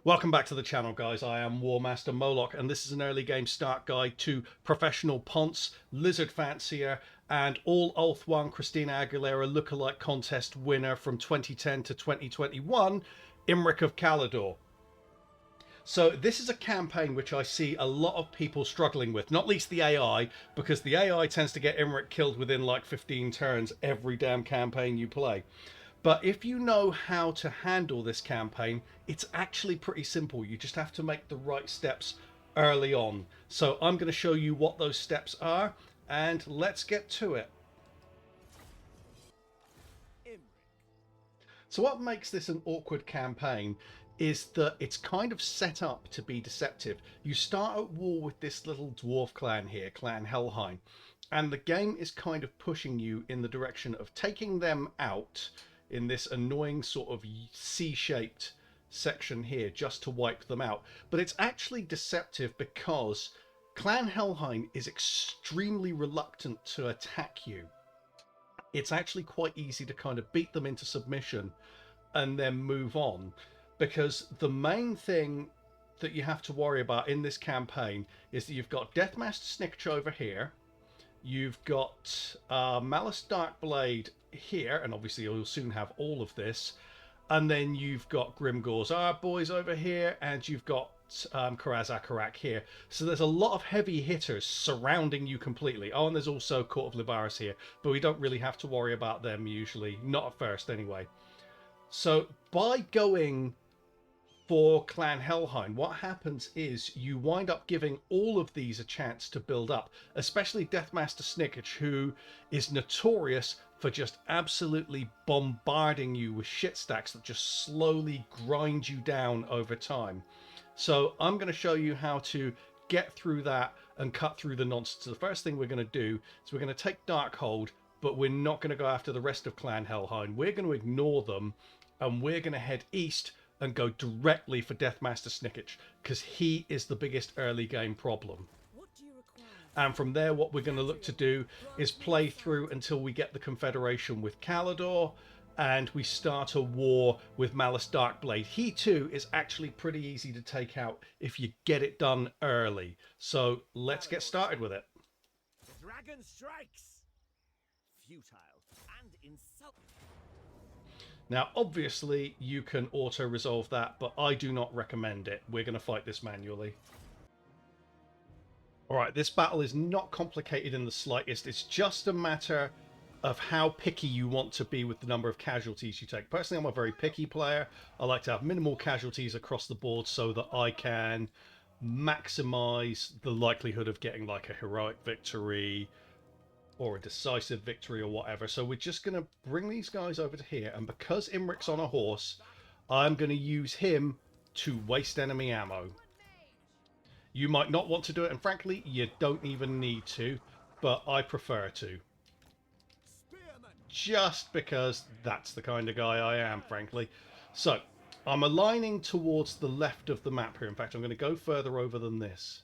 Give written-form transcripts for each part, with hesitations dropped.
Welcome back to the channel, guys. I am Warmaster Moloch, and this is an early game start guide to Professional Ponce, Lizard Fancier, and all Ulthuan Christina Aguilera lookalike contest winner from 2010 to 2021, Imrik of Caledor. So this is a campaign which I see a lot of people struggling with, not least the AI, because the AI tends to get Imrik killed within like 15 turns every damn campaign you play. But if you know how to handle this campaign, it's actually pretty simple. You just have to make the right steps early on. So I'm going to show you what those steps are, and let's get to it. So what makes this an awkward campaign is that it's kind of set up to be deceptive. You start at war with this little dwarf clan here, Clan Helhein, and the game is kind of pushing you in the direction of taking them out in this annoying sort of C-shaped section here just to wipe them out. But it's actually deceptive because Clan Helhein is extremely reluctant to attack you. It's actually quite easy to kind of beat them into submission and then move on, because the main thing that you have to worry about in this campaign is that you've got Deathmaster Snikch over here, you've got Malus Darkblade here, and obviously you'll soon have all of this, and then you've got Grimgor's boys over here, and you've got Karaz here. So there's a lot of heavy hitters surrounding you completely. Oh, and there's also Court of Libaris here, but we don't really have to worry about them usually, not at first anyway. So by going for Clan Helheim, what happens is you wind up giving all of these a chance to build up, especially Deathmaster Snikch, who is notorious for just absolutely bombarding you with shit stacks that just slowly grind you down over time. So I'm going to show you how to get through that and cut through the nonsense. So the first thing we're going to do is we're going to take Darkhold, but we're not going to go after the rest of Clan Helheim. We're going to ignore them, and we're going to head east and go directly for Deathmaster Snikch, because he is the biggest early game problem. And from there, what we're going to look to do is play through until we get the Confederation with Caledor, and we start a war with Malus Darkblade. He too is actually pretty easy to take out if you get it done early. So let's get started with it. Dragon strikes! Futile and insulting. Now, obviously, you can auto-resolve that, but I do not recommend it. We're going to fight this manually. Alright, this battle is not complicated in the slightest. It's just a matter of how picky you want to be with the number of casualties you take. Personally, I'm a very picky player. I like to have minimal casualties across the board so that I can maximize the likelihood of getting like a heroic victory or a decisive victory or whatever. So we're just going to bring these guys over to here, and because Imrik's on a horse, I'm going to use him to waste enemy ammo. You might not want to do it, and frankly, you don't even need to, but I prefer to. Just because that's the kind of guy I am, frankly. So, I'm aligning towards the left of the map here. In fact, I'm going to go further over than this.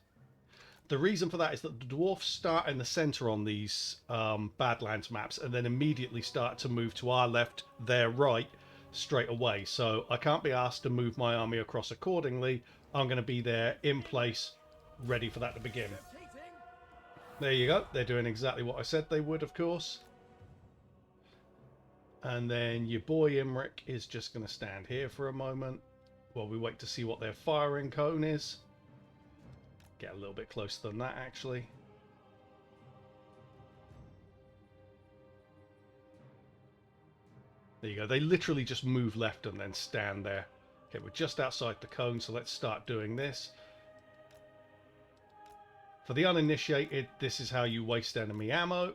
The reason for that is that the dwarfs start in the center on these Badlands maps and then immediately start to move to our left, their right, straight away. So I can't be asked to move my army across accordingly. I'm going to be there in place, ready for that to begin. There you go. They're doing exactly what I said they would, of course. And then your boy Imrik is just going to stand here for a moment while we wait to see what their firing cone is. Get a little bit closer than that, actually. There you go. They literally just move left and then stand there. Okay, we're just outside the cone, so let's start doing this. For the uninitiated, this is how you waste enemy ammo.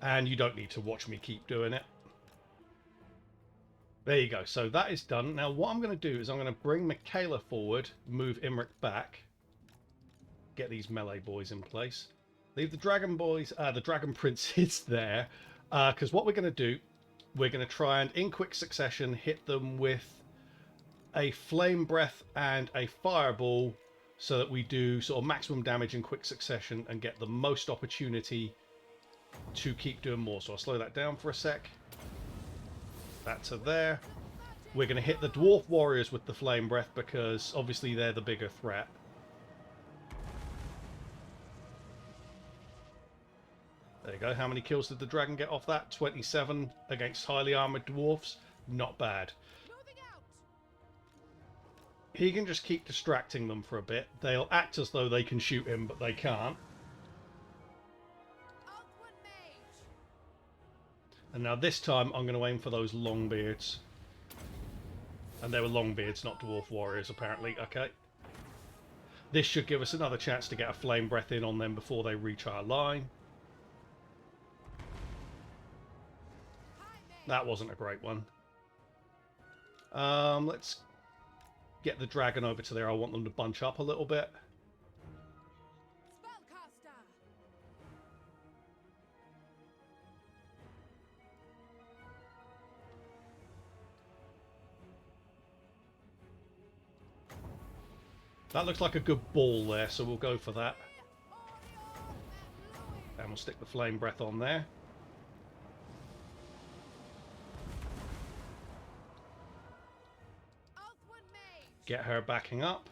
And you don't need to watch me keep doing it. There you go. So that is done. Now what I'm going to do is I'm going to bring Michaela forward, move Imrik back, get these melee boys in place. Leave the dragon boys, the dragon princes there, because what we're going to do, we're going to try and in quick succession hit them with a flame breath and a fireball, so that we do sort of maximum damage in quick succession and get the most opportunity to keep doing more. So I'll slow that down for a sec. That to there. We're going to hit the Dwarf Warriors with the Flame Breath because obviously they're the bigger threat. There you go. How many kills did the dragon get off that? 27 against highly armoured dwarfs. Not bad. He can just keep distracting them for a bit. They'll act as though they can shoot him, but they can't. And now this time I'm going to aim for those Longbeards. And they were Longbeards, not Dwarf Warriors, apparently. Okay. This should give us another chance to get a Flame Breath in on them before they reach our line. That wasn't a great one. Let's get the dragon over to there. I want them to bunch up a little bit. That looks like a good ball there, so we'll go for that. And we'll stick the Flame Breath on there. Get her backing up.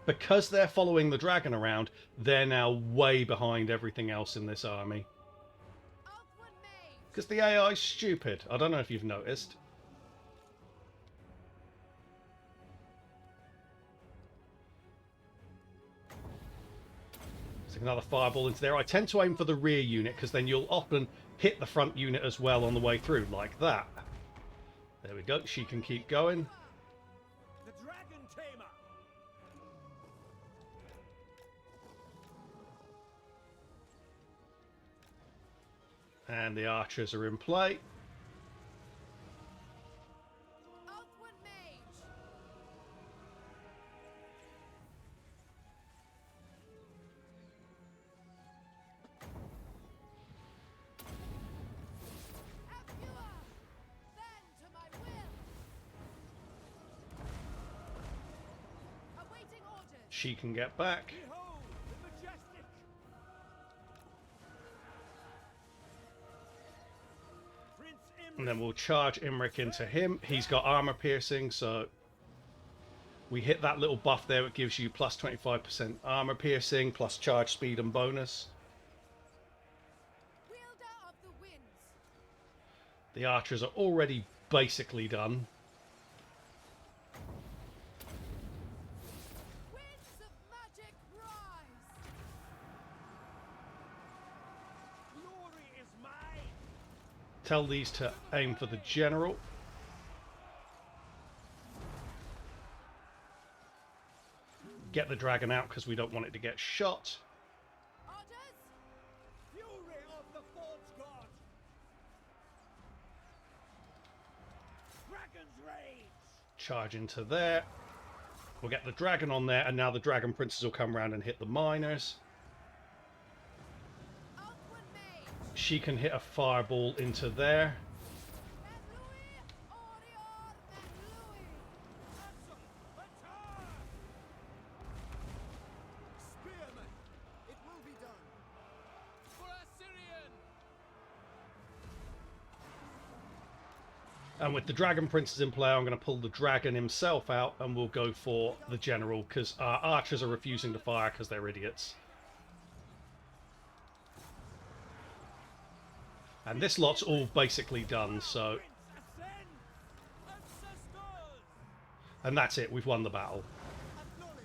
Because they're following the dragon around, they're now way behind everything else in this army. Because the AI's stupid. I don't know if you've noticed. Stick another fireball into there. I tend to aim for the rear unit because then you'll often hit the front unit as well on the way through, like that. There we go. She can keep going. The Dragon Tamer. And the archers are in play. She can get back. Behold, the majestic. Prince Imrik. And then we'll charge Imrik into him. He's got armor piercing, so we hit that little buff there. It gives you plus 25% armor piercing, plus charge speed and bonus. Wielder of the winds. The archers are already basically done. Winds of magic rise. Glory is mine. Tell these to aim for the general. Get the dragon out because we don't want it to get shot. Orders. Fury of the Forge God. Dragon's rage. Charge into there. We'll get the dragon on there, and now the dragon princes will come around and hit the miners. Ulthuan mage. She can hit a fireball into there. Louis, Orior, Louis. Attack! Spearman, it will be done. For Assyrian. And with the dragon princes in play, I'm going to pull the dragon himself out, and we'll go for the general because our archers are refusing to fire because they're idiots. And this lot's all basically done, so... Ascend. Ancestors. And that's it, we've won the battle. Acknowledged.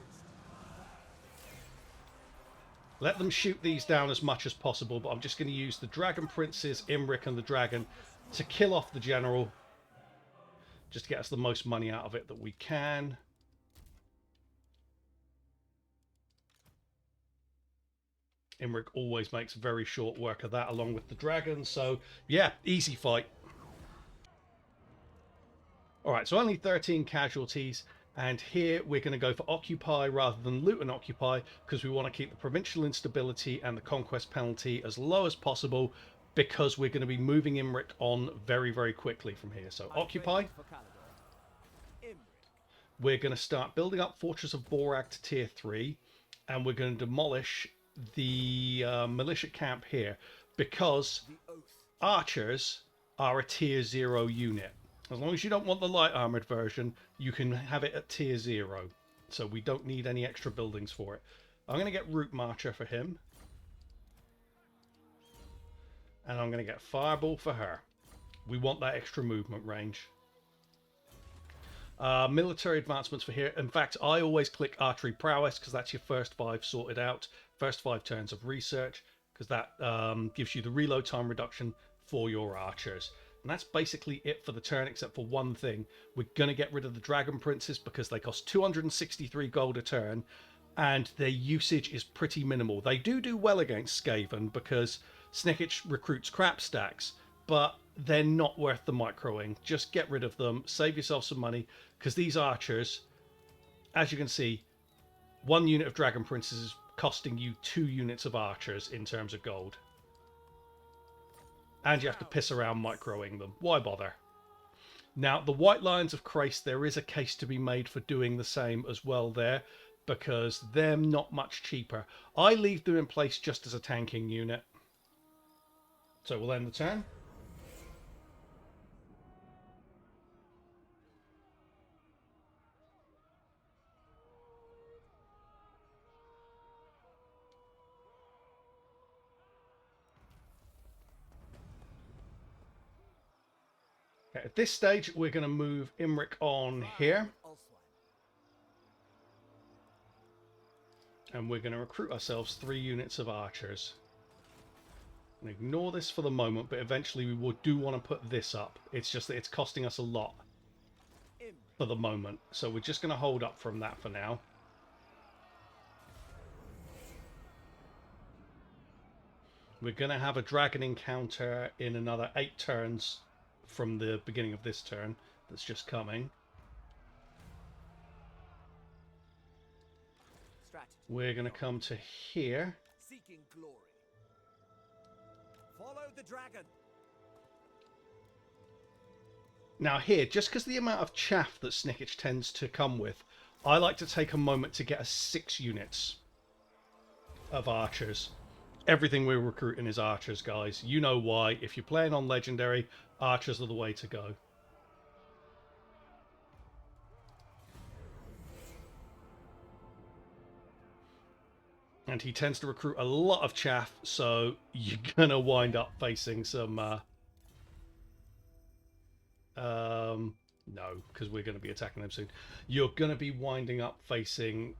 Let them shoot these down as much as possible, but I'm just going to use the dragon princes, Imrik and the dragon, to kill off the general. Just to get us the most money out of it that we can. Imrik always makes very short work of that along with the dragon. So, yeah, easy fight. Alright, so only 13 casualties. And here we're going to go for Occupy rather than Loot and Occupy because we want to keep the provincial instability and the conquest penalty as low as possible because we're going to be moving Imrik on very, very quickly from here. So, Occupy. For Caledor. Imrik. We're going to start building up Fortress of Borak to tier 3 and we're going to demolish the militia camp here because The oath. archers are a tier 0 unit. As long as you don't want the light armored version, you can have it at tier 0. So we don't need any extra buildings for it. I'm going to get Root Marcher for him. And I'm going to get Fireball for her. We want that extra movement range. Military advancements for here. In fact, I always click Archery Prowess because that's your first 5 sorted out. First 5 turns of research, because that gives you the reload time reduction for your archers. And that's basically it for the turn, except for one thing. We're going to get rid of the Dragon Princes because they cost 263 gold a turn, and their usage is pretty minimal. They do well against Skaven because Snikch recruits crap stacks, but they're not worth the microing. Just get rid of them, save yourself some money, because these archers, as you can see, 1 unit of Dragon Princes is costing you 2 units of archers in terms of gold. And you have to piss around microing them. Why bother? Now, the White Lions of Chrace, there is a case to be made for doing the same as well there, because they're not much cheaper. I leave them in place just as a tanking unit. So we'll end the turn. Okay, at this stage, we're going to move Imrik on here. And we're going to recruit ourselves 3 units of archers. And ignore this for the moment, but eventually we do want to put this up. It's just that it's costing us a lot for the moment. So we're just going to hold up from that for now. We're going to have a dragon encounter in another 8 turns from the beginning of this turn that's just coming. We're going to come to here. Seeking glory. Follow the dragon. Now here, just because the amount of chaff that Snikch tends to come with, I like to take a moment to get us 6 units of archers. Everything we're recruiting is archers, guys. You know why. If you're playing on Legendary, archers are the way to go. And he tends to recruit a lot of chaff, so you're going to wind up facing some... no, because we're going to be attacking them soon. You're going to be winding up facing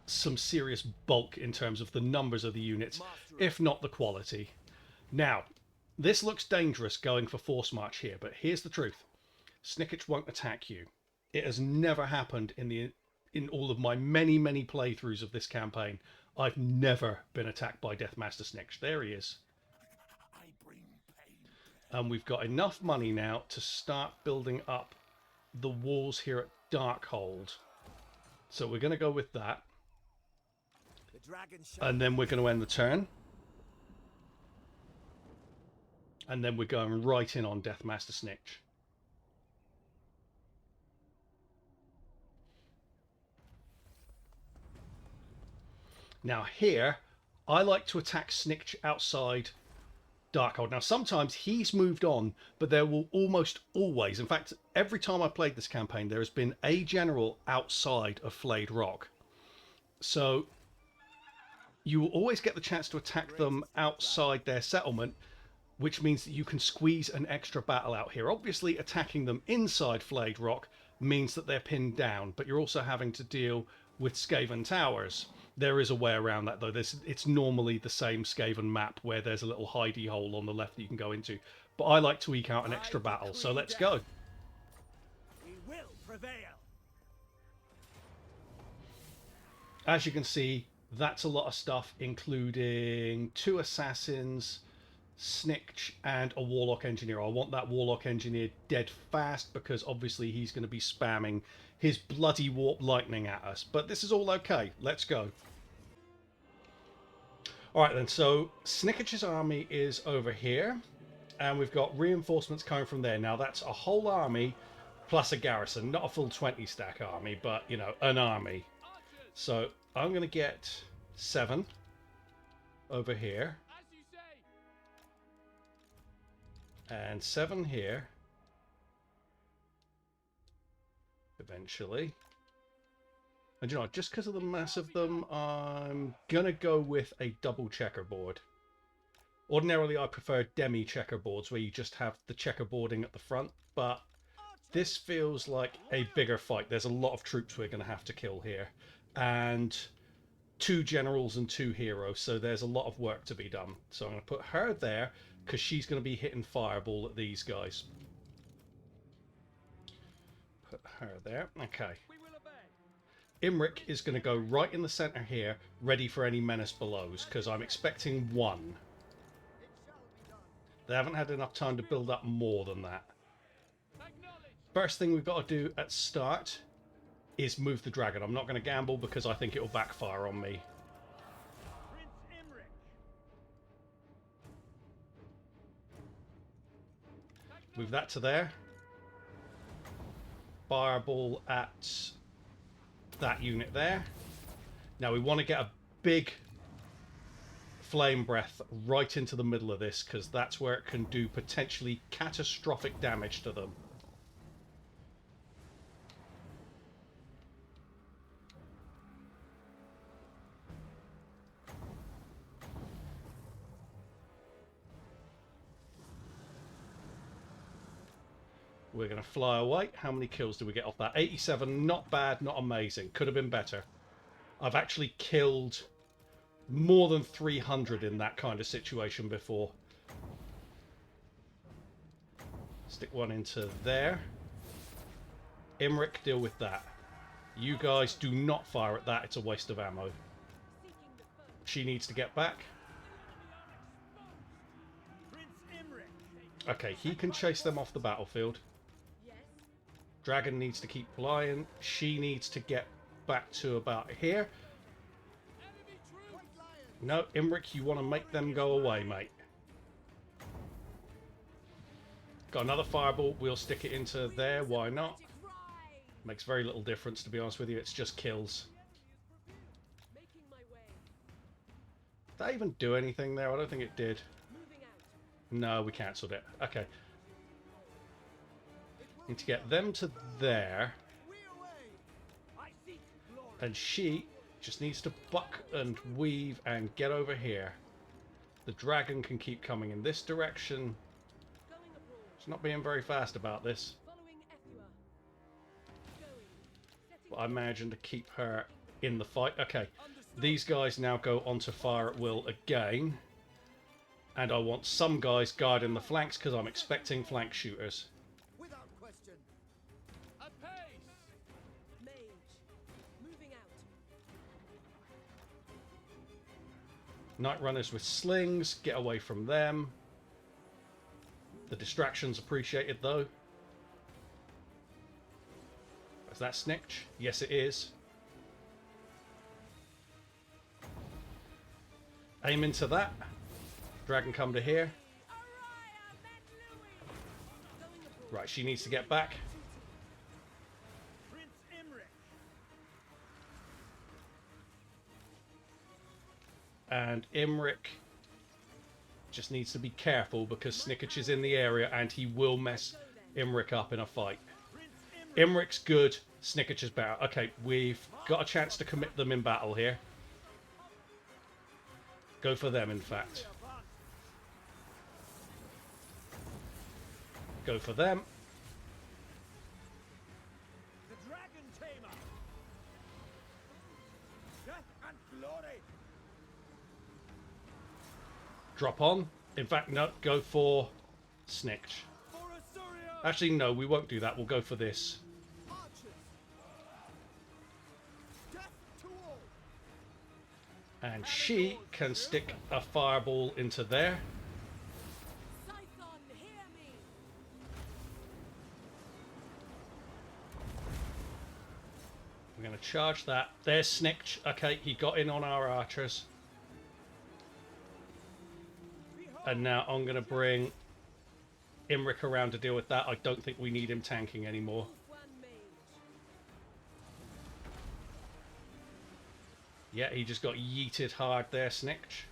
some serious bulk in terms of the numbers of the units, if not the quality. Now, this looks dangerous going for force march here, but here's the truth. Snikch won't attack you. It has never happened in all of my many playthroughs of this campaign. I've never been attacked by Deathmaster Snikch. There he is. And we've got enough money now to start building up the walls here at Darkhold. So we're going to go with that. And then we're going to end the turn. And then we're going right in on Deathmaster Snikch. Now here, I like to attack Snikch outside Darkhold. Now sometimes he's moved on, but there will almost always, in fact, every time I played this campaign, there has been a general outside of Flayed Rock. So you will always get the chance to attack them outside their settlement, which means that you can squeeze an extra battle out here. Obviously, attacking them inside Flayed Rock means that they're pinned down, but you're also having to deal with Skaven towers. There is a way around that, though. It's normally the same Skaven map where there's a little hidey hole on the left that you can go into. But I like to eke out an extra battle, so let's go. We will prevail. As you can see, that's a lot of stuff, including 2 assassins, Snikch, and a Warlock Engineer. I want that Warlock Engineer dead fast because obviously he's going to be spamming his bloody warp lightning at us. But this is all okay. Let's go. Alright then, so Snikch's army is over here, and we've got reinforcements coming from there. Now that's a whole army plus a garrison. Not a full 20 stack army, but, you know, an army. So I'm going to get 7 over here. And 7 here. Eventually. And you know, just because of the mass of them, I'm gonna go with a double checkerboard. Ordinarily, I prefer demi checkerboards where you just have the checkerboarding at the front, but this feels like a bigger fight. There's a lot of troops we're going to have to kill here, and 2 generals and 2 heroes, so there's a lot of work to be done. So I'm going to put her there because she's going to be hitting fireball at these guys. Put her there. Okay. Imrik is going to go right in the center here, ready for any menace blows, because I'm expecting 1. They haven't had enough time to build up more than that. First thing we've got to do at start is move the dragon. I'm not going to gamble because I think it will backfire on me. Move that to there. Fireball at that unit there. Now we want to get a big flame breath right into the middle of this, because that's where it can do potentially catastrophic damage to them. We're going to fly away. How many kills do we get off that? 87, not bad, not amazing. Could have been better. I've actually killed more than 300 in that kind of situation before. Stick one into there. Imrik, deal with that. You guys do not fire at that. It's a waste of ammo. She needs to get back. Okay, he can chase them off the battlefield. Dragon needs to keep flying. She needs to get back to about here. No, Imrik, you want to make them go away, mate. Got another fireball. We'll stick it into there. Why not? Makes very little difference, to be honest with you. It's just kills. Did that even do anything there? I don't think it did. No, we cancelled it. Okay. Need to get them to there. And she just needs to buck and weave and get over here. The dragon can keep coming in this direction. She's not being very fast about this. But I imagine to keep her in the fight. Okay, these guys now go onto fire at will again. And I want some guys guarding the flanks because I'm expecting flank shooters. Without question. Mage, moving out. Night runners with slings, get away from them. The distraction's appreciated though. Is that Snikch? Yes, it is. Aim into that. Dragon come to here. Right, she needs to get back. And Imrik just needs to be careful because Snikch is in the area and he will mess Imrik up in a fight. Imrik's good, Snikch is better. Okay, we've got a chance to commit them in battle here. Go for them, in fact. Go for them. The dragon tamer. Death and glory. Drop on. In fact, no, go for Snikch. Actually, no, we won't do that. We'll go for this. Archers. Death to all. And she can stick a fireball into there. We're going to charge that. There's Snikch. Okay, he got in on our archers. And now I'm going to bring Imrik around to deal with that. I don't think we need him tanking anymore. Yeah, he just got yeeted hard there, Snikch.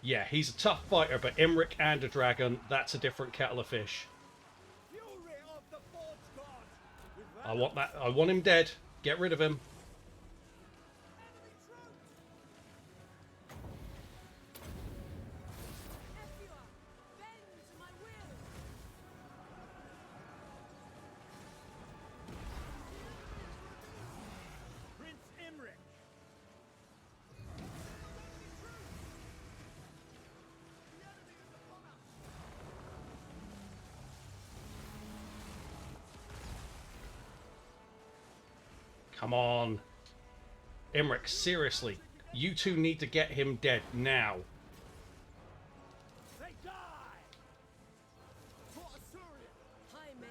Yeah, he's a tough fighter, but Imrik and a dragon, that's a different kettle of fish. Fury of the Forge God. With I want that. I want him dead. Get rid of him. enemy troops. Efua, bend to my will. Prince Imrik. Come on. Imrik, seriously. You two need to get him dead now. They die. For Assyria. High mage.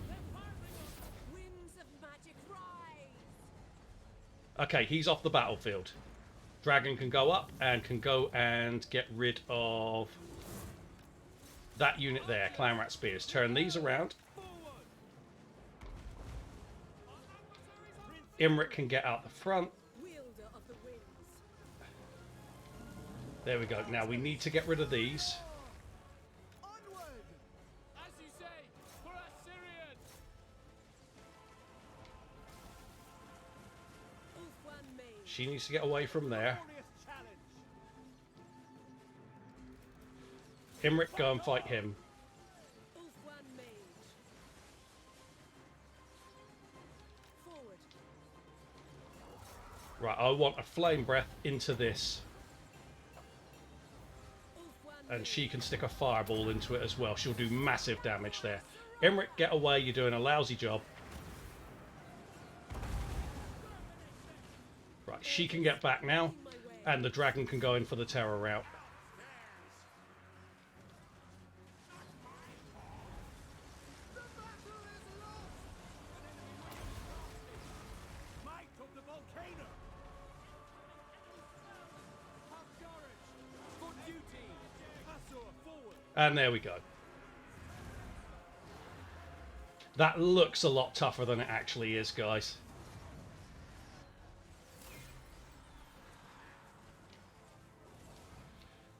They're firing on winds of magic rise. Okay, he's off the battlefield. Dragon can go up and can go and get rid of that unit there. Clan Rat Spears. Turn these around. Imrik can get out the front. Wielder of the winds. There we go. Now we need to get rid of these. Onward. As you say, for Assyrian. Ulthuan mage. She needs to get away from there. Glorious challenge. Imrik, go and fight him. Ulthuan mage. Forward. Right, I want a flame breath into this. Ulthuan And mage. she can stick a fireball into it as well. She'll do massive damage there. Imrik, get away. You're doing a lousy job. Right, she can get back now. And the dragon can go in for the terror route. Might of the volcano. Have courage. For duty. Hassor forward. And there we go. That looks a lot tougher than it actually is, guys.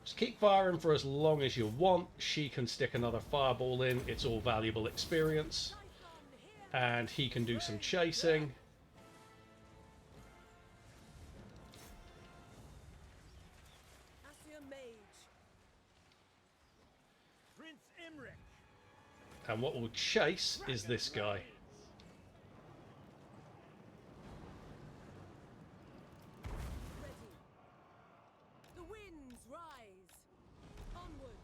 Just keep firing for as long as you want. She can stick another fireball in. It's all valuable experience. And he can do some chasing. Assyrian mage. Prince Imrik. And what will chase is this guy. Ready. The winds rise. Onward.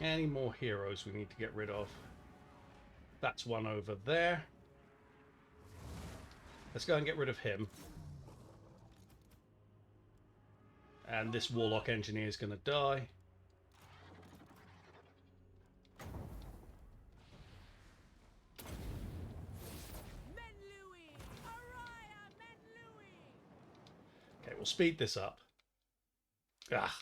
Any more heroes we need to get rid of? That's one over there. Let's go and get rid of him. And this Warlock Engineer is going to die. Menlui. Araya Menlui. Okay, we'll speed this up. Ah.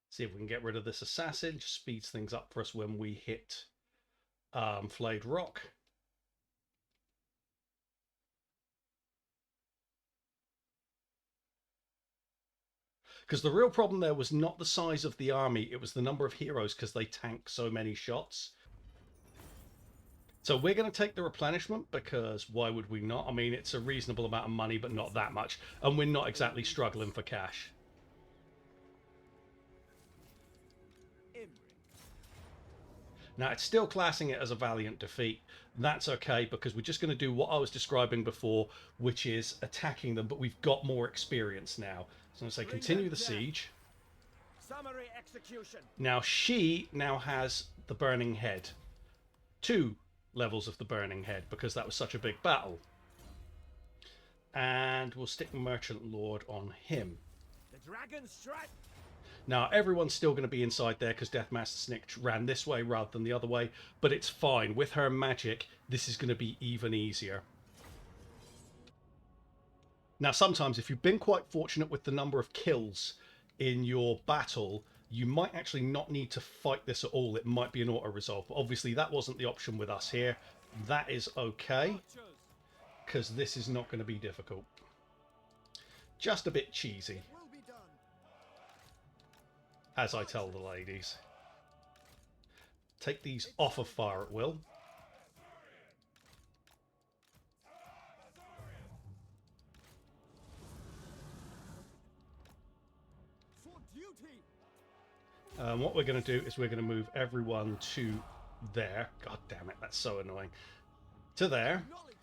See if we can get rid of this assassin. Just speeds things up for us when we hit Flayed Rock. Because the real problem there was not the size of the army, it was the number of heroes because they tank so many shots. So we're going to take the replenishment because why would we not? I mean, it's a reasonable amount of money, but not that much. And we're not exactly struggling for cash. Now, it's still classing it as a valiant defeat. That's okay, because we're just going to do what I was describing before, which is attacking them, but we've got more experience now. So I'm going to say continue the siege. Summary execution. Now, she now has the Burning Head. 2 levels of the Burning Head, because that was such a big battle. And we'll stick Merchant Lord on him. The dragon strike. Now, everyone's still going to be inside there because Deathmaster Snikch ran this way rather than the other way, but it's fine. With her magic, this is going to be even easier. Now, sometimes if you've been quite fortunate with the number of kills in your battle, you might actually not need to fight this at all. It might be an auto-resolve. But obviously that wasn't the option with us here. That is okay, Archers, because this is not going to be difficult. Just a bit cheesy, will be done. as I tell the ladies. Take these off of fire at will. For duty. What we're going to do is we're going to move everyone to there. God damn it, that's so annoying. To there. Knowledge.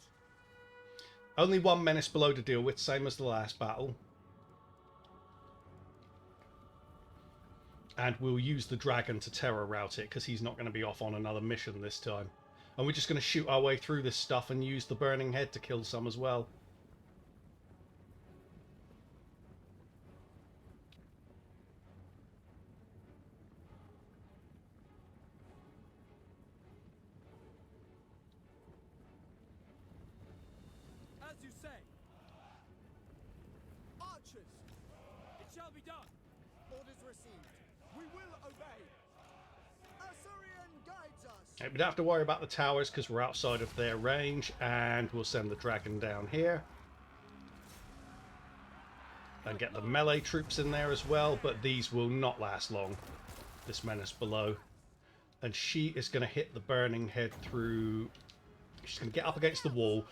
Only one menace below to deal with, same as the last battle. And we'll use the dragon to terror route it, because he's not going to be off on another mission this time. And we're just going to shoot our way through this stuff and use the burning head to kill some as well. As you say. Archers. It shall be done. Orders received. We will obey. Assyrian guides us. Okay, we don't have to worry about the towers because we're outside of their range, and we'll send the dragon down here. And get the melee troops in there as well, but these will not last long. This menace below. And she is going to hit the burning head through... She's going to get up against the wall,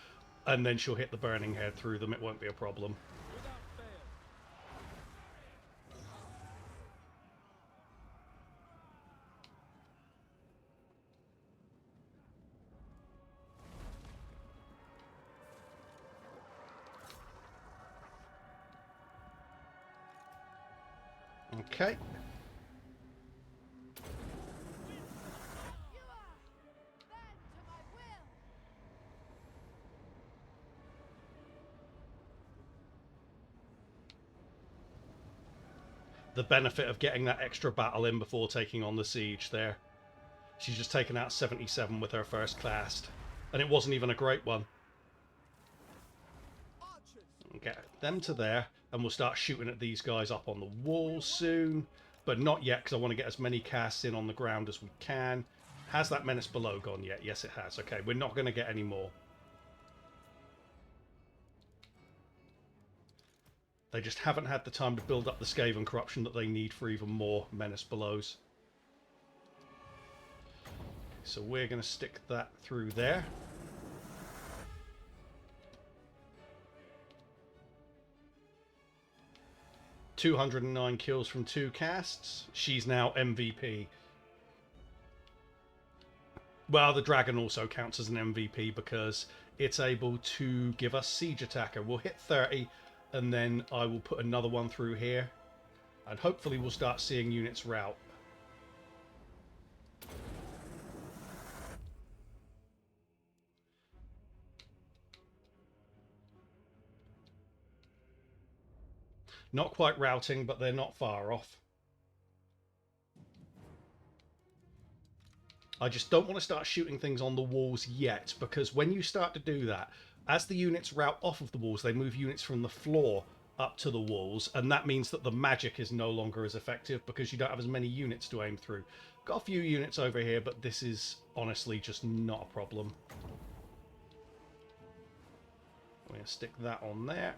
and then she'll hit the burning head through them. It won't be a problem. Without fail. Okay. You are bend to my will. The benefit of getting that extra battle in before taking on the siege there. She's just taken out 77 with her first cast. And it wasn't even a great one. Archers. Get them to there, and we'll start shooting at these guys up on the wall soon. But not yet, because I want to get as many casts in on the ground as we can. Has that menace below gone yet? Yes, it has. Okay, we're not going to get any more. They just haven't had the time to build up the Skaven corruption that they need for even more menace belows. So we're going to stick that through there. "209 kills from 2 casts. She's now MVP. Well, the dragon also counts as an MVP because it's able to give us siege attacker. We'll hit 30, and then I will put another one through here, and hopefully we'll start seeing units rout. Not quite routing, but they're not far off. I just don't want to start shooting things on the walls yet, because when you start to do that, as the units rout off of the walls, they move units from the floor up to the walls, and that means that the magic is no longer as effective because you don't have as many units to aim through. Got a few units over here, but this is honestly just not a problem. We're going to stick that on there.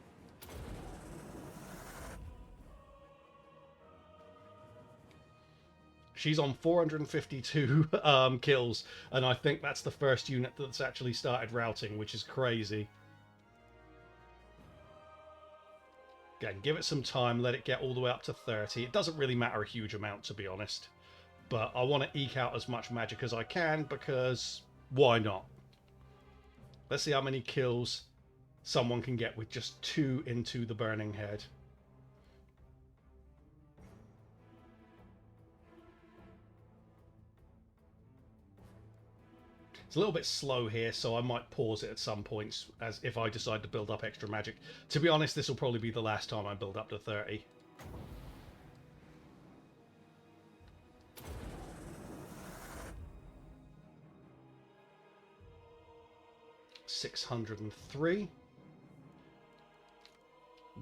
She's on 452 kills, and I think that's the first unit that's actually started routing, which is crazy. Again, give it some time, let it get all the way up to 30. It doesn't really matter a huge amount, to be honest. But I want to eke out as much magic as I can, because why not? Let's see how many kills someone can get with just 2 into the burning head. It's a little bit slow here, so I might pause it at some points as if I decide to build up extra magic. To be honest, this will probably be the last time I build up to 30. $603.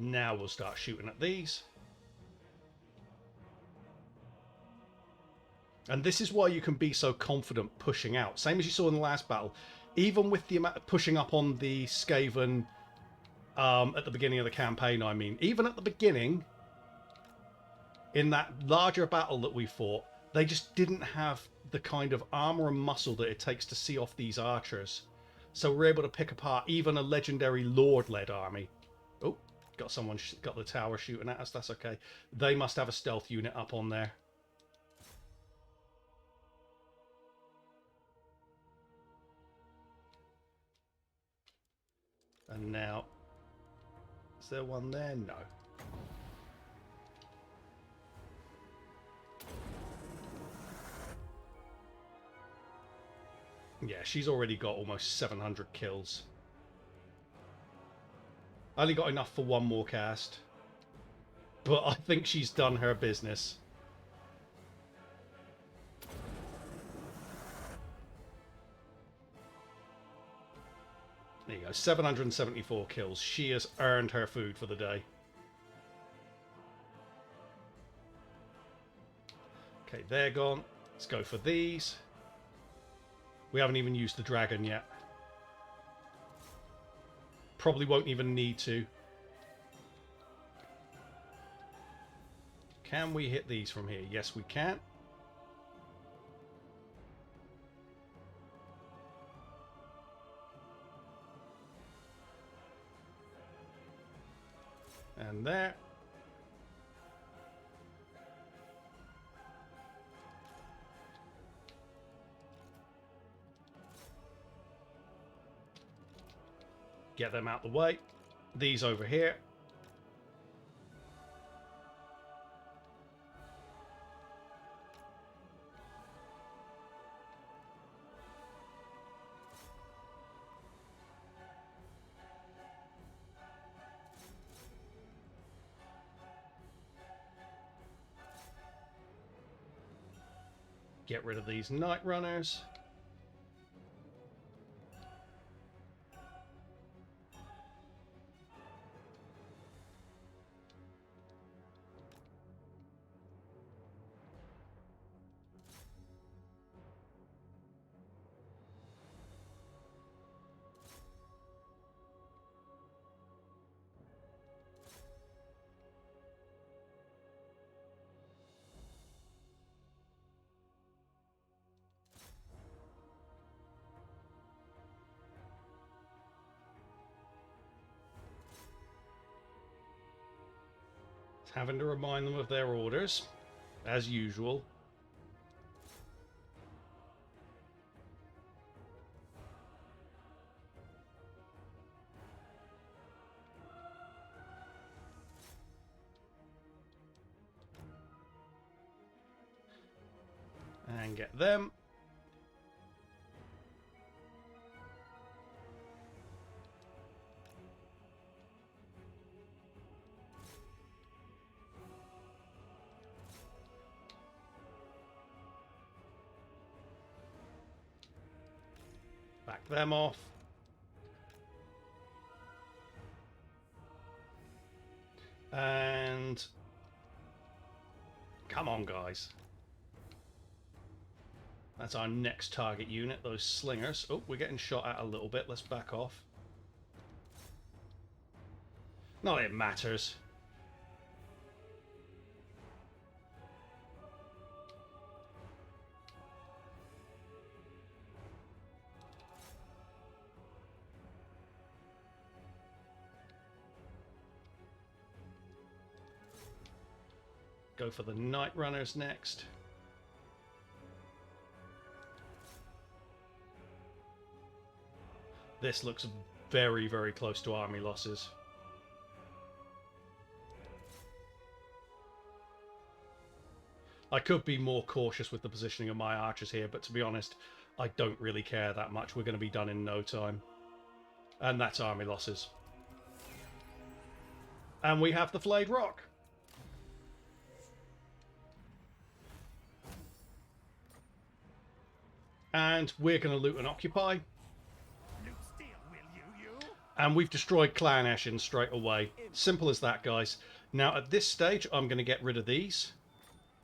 Now we'll start shooting at these. And this is why you can be so confident pushing out. Same as you saw in the last battle. Even with the amount of pushing up on the Skaven at the beginning of the campaign, I mean. Even at the beginning, in that larger battle that we fought, they just didn't have the kind of armor and muscle that it takes to see off these archers. So we're able to pick apart even a legendary Lord-led army. Oh, got someone got the tower shooting at us. That's okay. They must have a stealth unit up on there. And now, is there one there? No. Yeah, she's already got almost 700 kills. I only got enough for one more cast. But I think she's done her business. There you go, 774 kills. She has earned her food for the day. Okay, they're gone. Let's go for these. We haven't even used the dragon yet. Probably won't even need to. Can we hit these from here? Yes, we can. And there. Get them out the way. These over here. Get rid of these night runners. Having to remind them of their orders, as usual. And get them. Back them off. And come on, guys. That's our next target unit, those slingers. Oh, we're getting shot at a little bit. Let's back off. Not that it matters. Go for the night runners next. This looks very, very close to army losses. I could be more cautious with the positioning of my archers here, but to be honest, I don't really care that much. We're going to be done in no time. And that's army losses. And we have the Flayed Rock. And we're going to loot and occupy. Loot steel, will you? And we've destroyed Clan Eshin straight away. Simple as that, guys. Now, at this stage, I'm going to get rid of these.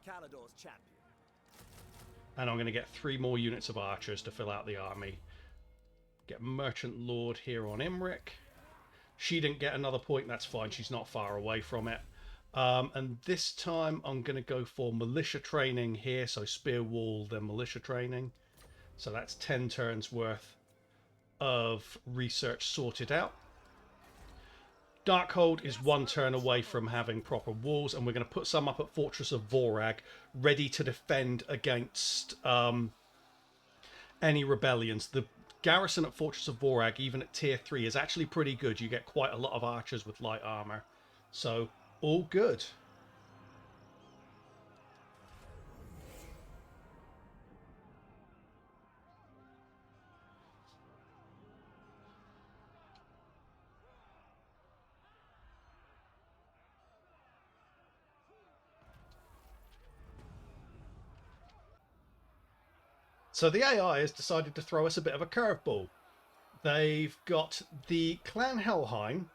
Caledor's champion. And I'm going to get 3 more units of archers to fill out the army. Get Merchant Lord here on Imrik. She didn't get another point. That's fine. She's not far away from it. And this time, I'm going to go for militia training here. So Spear Wall, then militia training. So that's 10 turns worth of research sorted out. Darkhold is 1 turn away from having proper walls, and we're going to put some up at Fortress of Vorag, ready to defend against any rebellions. The garrison at Fortress of Vorag, even at tier 3, is actually pretty good. You get quite a lot of archers with light armor, so all good. So the AI has decided to throw us a bit of a curveball. They've got the Clan Helhein,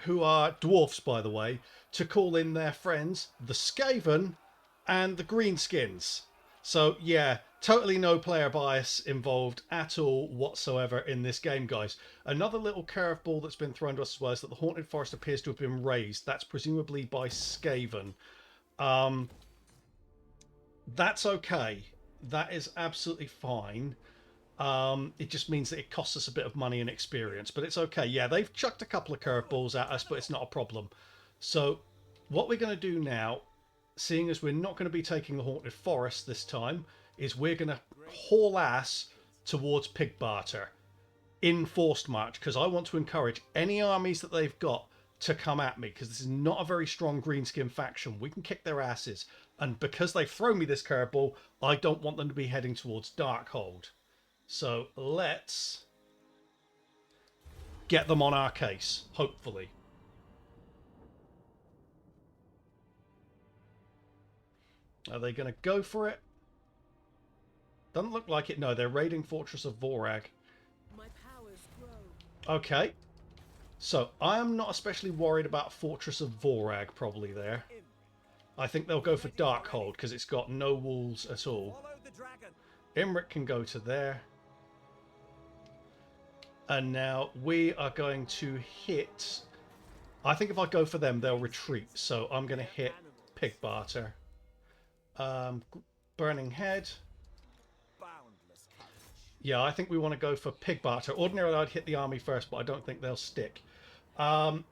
who are dwarfs, by the way, to call in their friends, the Skaven and the Greenskins. So, yeah, totally no player bias involved at all whatsoever in this game, guys. Another little curveball that's been thrown to us as well is that the Haunted Forest appears to have been raised. That's presumably by Skaven. That's okay. That is absolutely fine. It just means that it costs us a bit of money and experience, but it's okay. Yeah, they've chucked a couple of curveballs at us, but it's not a problem. So what we're going to do now, seeing as we're not going to be taking the Haunted Forest this time, is we're going to haul ass towards Pigbarter in forced march, because I want to encourage any armies that they've got to come at me, because this is not a very strong greenskin faction. We can kick their asses, and because they've thrown me this curveball, I don't want them to be heading towards Darkhold. So let's get them on our case, hopefully. Are they going to go for it? Doesn't look like it. No, they're raiding Fortress of Vorag. My powers grow. Okay. So I am not especially worried about Fortress of Vorag probably there. I think they'll go for Darkhold because it's got no walls at all. Follow the dragon. Imrik can go to there. And now we are going to hit... I think if I go for them, they'll retreat. So I'm going to hit Pigbarter. Burning Head. Boundless courage. Yeah, I think we want to go for Pigbarter. Ordinarily, I'd hit the army first, but I don't think they'll stick. I'm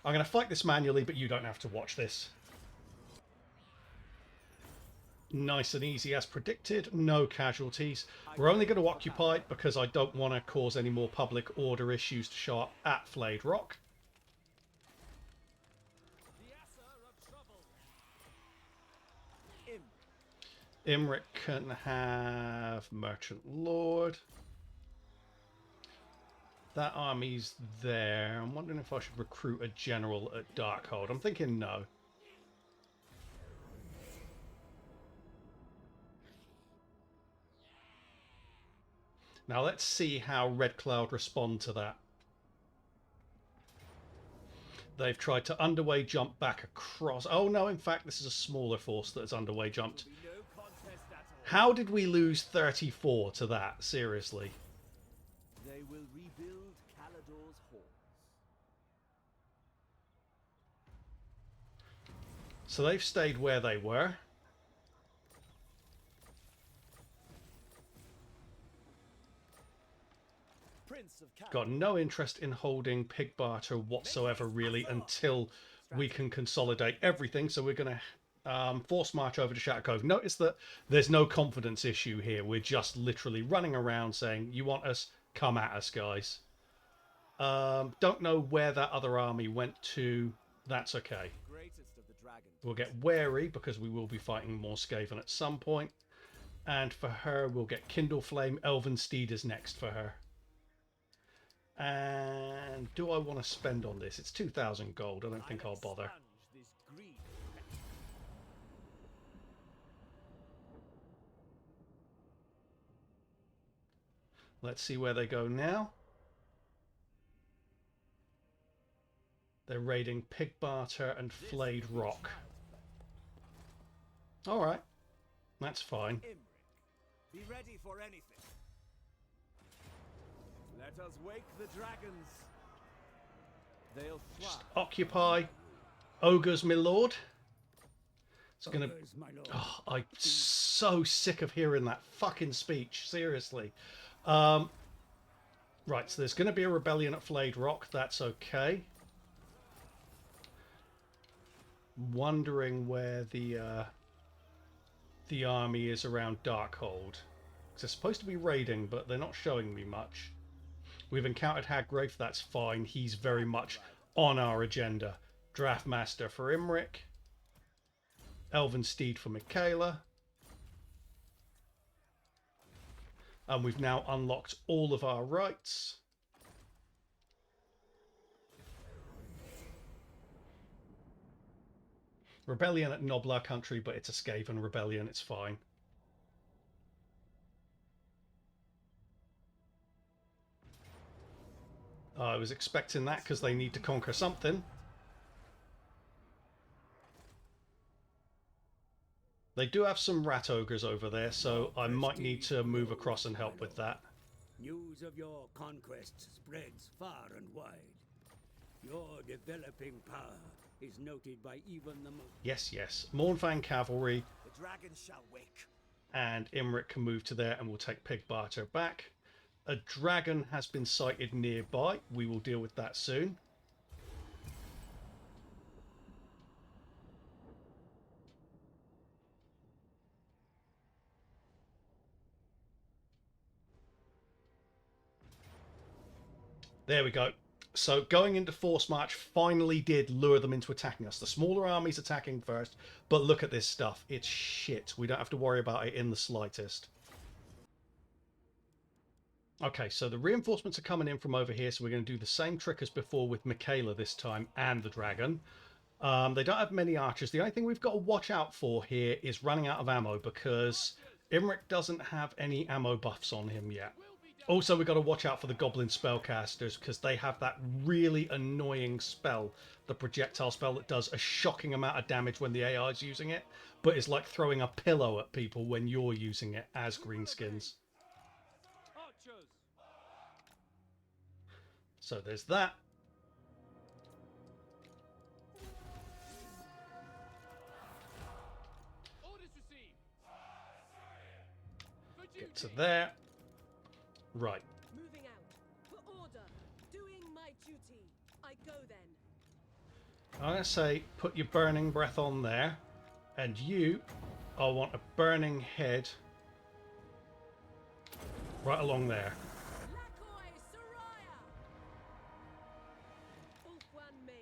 going to fight this manually, but you don't have to watch this. Nice and easy as predicted. No casualties. We're only going to occupy it because I don't want to cause any more public order issues to show up at Flayed Rock. The Asser of trouble. Imrik can have Merchant Lord. That army's there. I'm wondering if I should recruit a general at Darkhold. I'm thinking no. Now let's see how Red Cloud respond to that. They've tried to underway jump back across. Oh no, in fact, this is a smaller force that's underway jumped. No contest at all. How did we lose 34 to that? Seriously. They will rebuild Caledor's halls. So they've stayed where they were. Prince of Caledor. Got no interest in holding Pigbarter whatsoever, really, until we can consolidate everything. So we're going to force march over to Shatter Cove. Notice that there's no confidence issue here. We're just literally running around saying, you want us? Come at us, guys. Don't know where that other army went to. That's okay. Greatest of the dragons. We'll get wary because we will be fighting more Skaven at some point. And for her, we'll get Kindle Flame. Elven Steed is next for her. And do I want to spend on this? It's 2,000 gold. I don't think I'll bother. This greed. Let's see where they go now. They're raiding Pig Barter and Flayed Rock. Alright. That's fine. Imrik, be ready for anything. Let us wake the dragons. They'll fly. Just occupy ogres, my lord. It's gonna. Ogres, my lord. Oh, I'm so sick of hearing that fucking speech. Seriously. Right, so there's going to be a rebellion at Flayed Rock. That's okay. Wondering where the army is around Darkhold. Because they're supposed to be raiding, but they're not showing me much. We've encountered Haggrave. That's fine. He's very much on our agenda. Draftmaster for Imrik. Elven Steed for Michaela. And we've now unlocked all of our rights. Rebellion at Noblar Country, but it's a Skaven rebellion, it's fine. I was expecting that because they need to conquer something. They do have some rat ogres over there, so I might need to move across and help with that. News of your conquests spreads far and wide. Your developing power is noted by even the most. Yes, yes. Mournfang Cavalry. The dragons shall wake. And Imrik can move to there and we'll take Pig Barter back. A dragon has been sighted nearby. We will deal with that soon. There we go. So going into Force March finally did lure them into attacking us. The smaller armies attacking first, but look at this stuff. It's shit. We don't have to worry about it in the slightest. Okay, so the reinforcements are coming in from over here, so we're going to do the same trick as before with Michaela this time and the dragon. They don't have many archers. The only thing we've got to watch out for here is running out of ammo, because Imrik doesn't have any ammo buffs on him yet. Also, we've got to watch out for the goblin spellcasters, because they have that really annoying spell, the projectile spell that does a shocking amount of damage when the AI is using it, but is like throwing a pillow at people when you're using it as Greenskins. Archers. So there's that. Orders received. Get to there. Right. Moving out. For order. Doing my duty. I go then. I'm going to say put your burning breath on there. And you, I want a burning head right along there. Lakoi Soraya. Ulthuan Mage.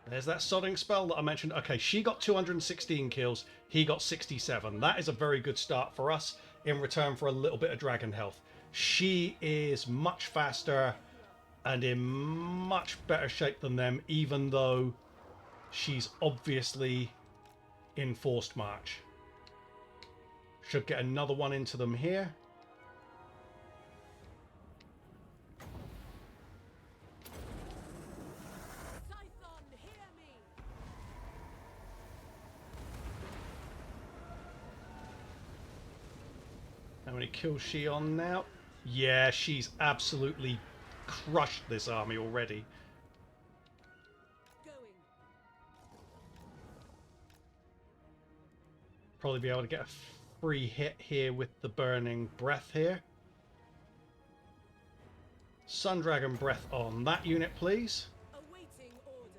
There's that sodding spell that I mentioned. Okay, she got 216 kills. He got 67. That is a very good start for us in return for a little bit of dragon health. She is much faster and in much better shape than them, even though she's obviously in forced march. Should get another one into them here. Scython, hear me. How many kills she on now? Yeah, she's absolutely crushed this army already. Going. Probably be able to get a free hit here with the burning breath here. Sun Dragon breath on that unit, please. Awaiting orders.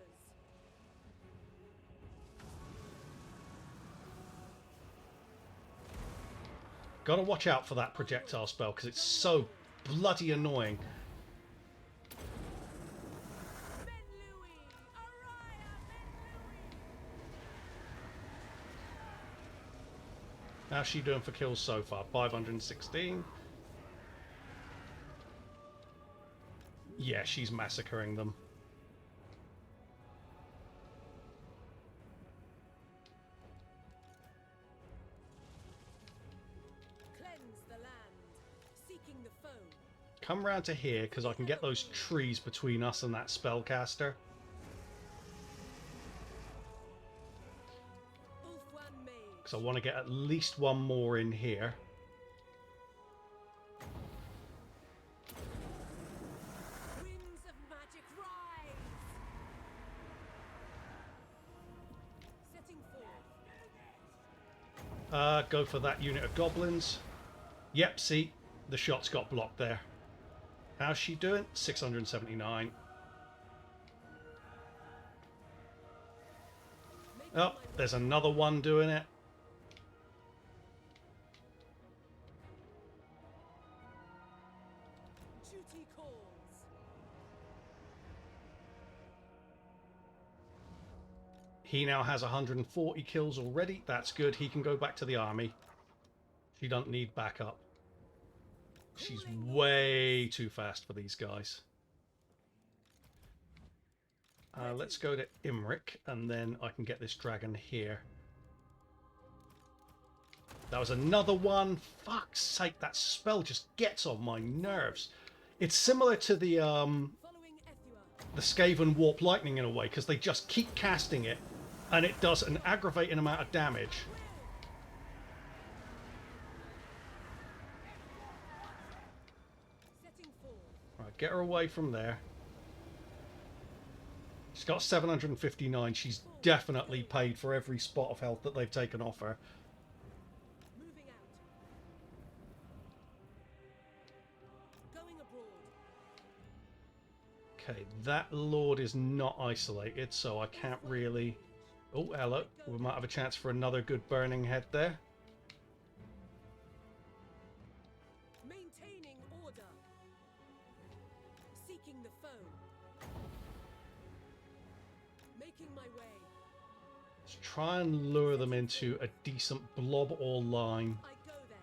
Gotta watch out for that projectile spell because it's so bloody annoying. Ben Louis. Araya Ben Louis. How's she doing for kills so far? 516. Yeah, she's massacring them. the foe. Come round to here, because I can get those trees between us and that spellcaster. Ulthuan mage. Because I want to get at least one more in here. Winds of magic rise. Setting forth. Go for that unit of goblins. Yep, see, the shots got blocked there. How's she doing? 679. Oh, there's another one doing it. Duty calls. He now has 140 kills already. That's good. He can go back to the army. She doesn't need backup. She's way too fast for these guys. Let's go to Imrik, and then I can get this dragon here. That was another one. Fuck's sake, that spell just gets on my nerves. It's similar to the Following Ethua. Skaven Warp Lightning in a way, because they just keep casting it, and it does an aggravating amount of damage. Setting forth. Right, get her away from there. She's got 759. She's definitely paid for every spot of health that they've taken off her. Moving out. Going abroad. Okay, that lord is not isolated, so I can't really... Oh, hello. We might have a chance for another good burning head there. Maintaining order. Seeking the foe. Making my way. Let's try and lure them into a decent blob or line. I go then.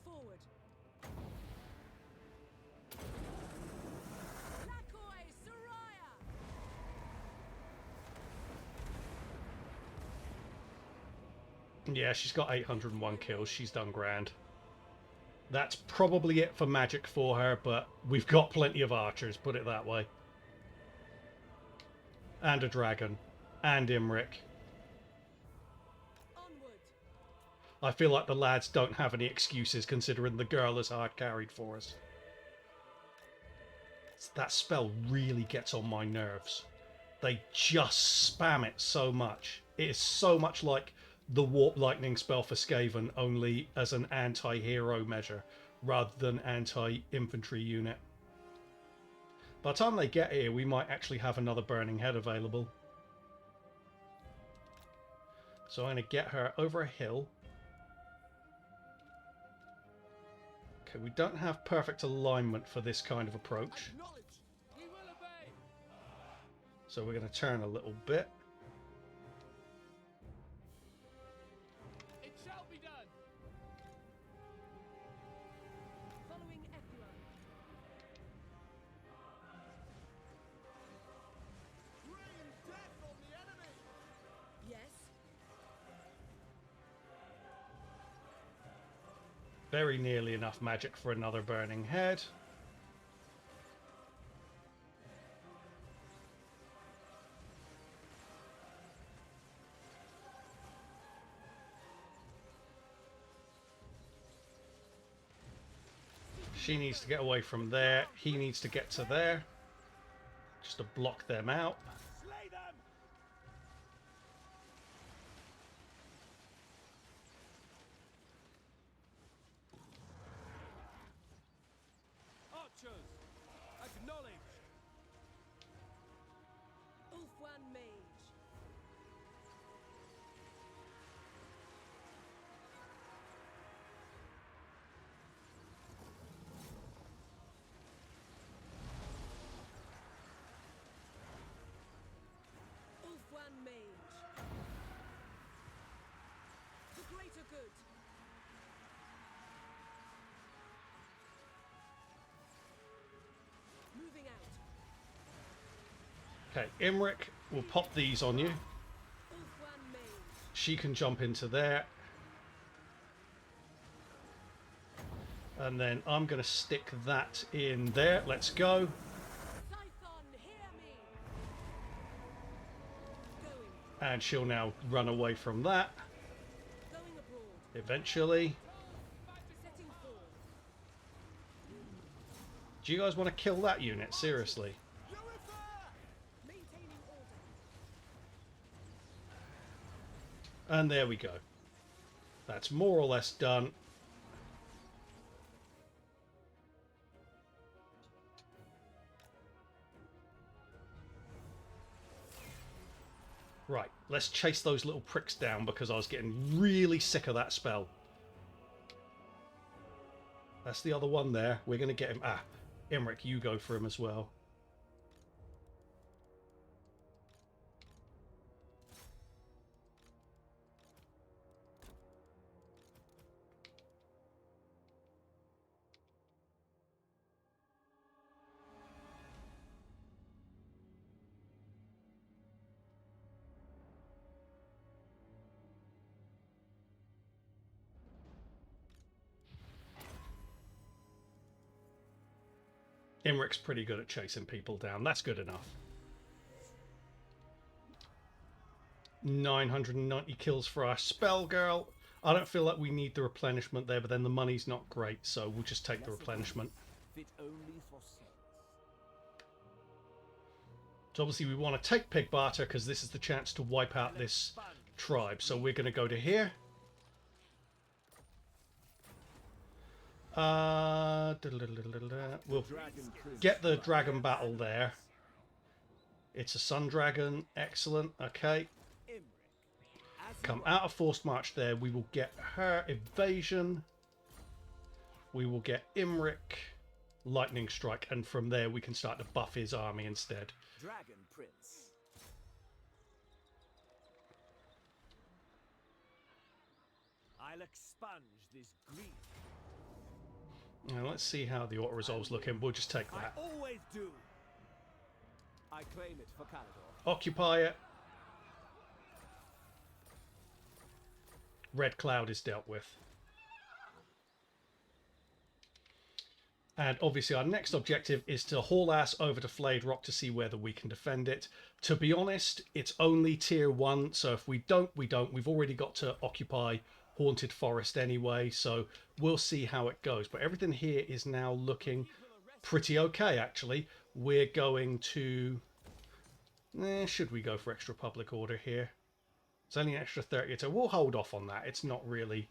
Forward. Lakoi Soraya. Yeah, she's got 801 kills. She's done grand. That's probably it for magic for her, but we've got plenty of archers, put it that way. And a dragon. And Imrik. Onward. I feel like the lads don't have any excuses considering the girl is hard carried for us. That spell really gets on my nerves. They just spam it so much. It is so much like the Warp Lightning spell for Skaven, only as an anti-hero measure rather than anti-infantry unit. By the time they get here, we might actually have another Burning Head available. So I'm going to get her over a hill. Okay, we don't have perfect alignment for this kind of approach. Acknowledge. We will obey. So we're going to turn a little bit. It shall be done. Following Ethua. Rain death on the enemy. Yes. Very nearly enough magic for another Burning Head. She needs to get away from there. He needs to get to there. Just to block them out. Slay them. Archers, acknowledge. Ulthuan mage. Ulthuan mage. The greater good. Moving out. Okay, Imrik will pop these on you. Ulthuan mage. She can jump into there. And then I'm going to stick that in there. Let's go. Scython, hear me. Going. And she'll now run away from that. Going abroad. Eventually. Setting forth. Do you guys want to kill that unit? Seriously. Maintaining order. And there we go. That's more or less done. Right, let's chase those little pricks down because I was getting really sick of that spell. That's the other one there. We're going to get him. Ah, Imrik, you go for him as well. Imrik's pretty good at chasing people down. That's good enough. 990 kills for our spell girl. I don't feel like we need the replenishment there, but then the money's not great, so we'll just take the replenishment. Fit only for saints. So obviously we want to take Pig Barter because this is the chance to wipe out this tribe. So we're going to go to here. We'll get the dragon battle there. It's a sun dragon. Excellent. Okay. Come out of forced march there. We will get her evasion. We will get Imrik lightning strike, and from there we can start to buff his army instead. Dragon Prince. I'll expunge this grief. Now let's see how the auto resolve's looking. We'll just take that. I always do. I claim it for Caledor. Occupy it. Red Cloud is dealt with. And obviously our next objective is to haul ass over to Flayed Rock to see whether we can defend it. To be honest, it's only tier 1, so if we don't, we don't. We've already got to occupy Haunted Forest anyway, so we'll see how it goes. But everything here is now looking pretty okay, actually. We're going to... should we go for extra public order here? It's only an extra 30, so we'll hold off on that. It's not really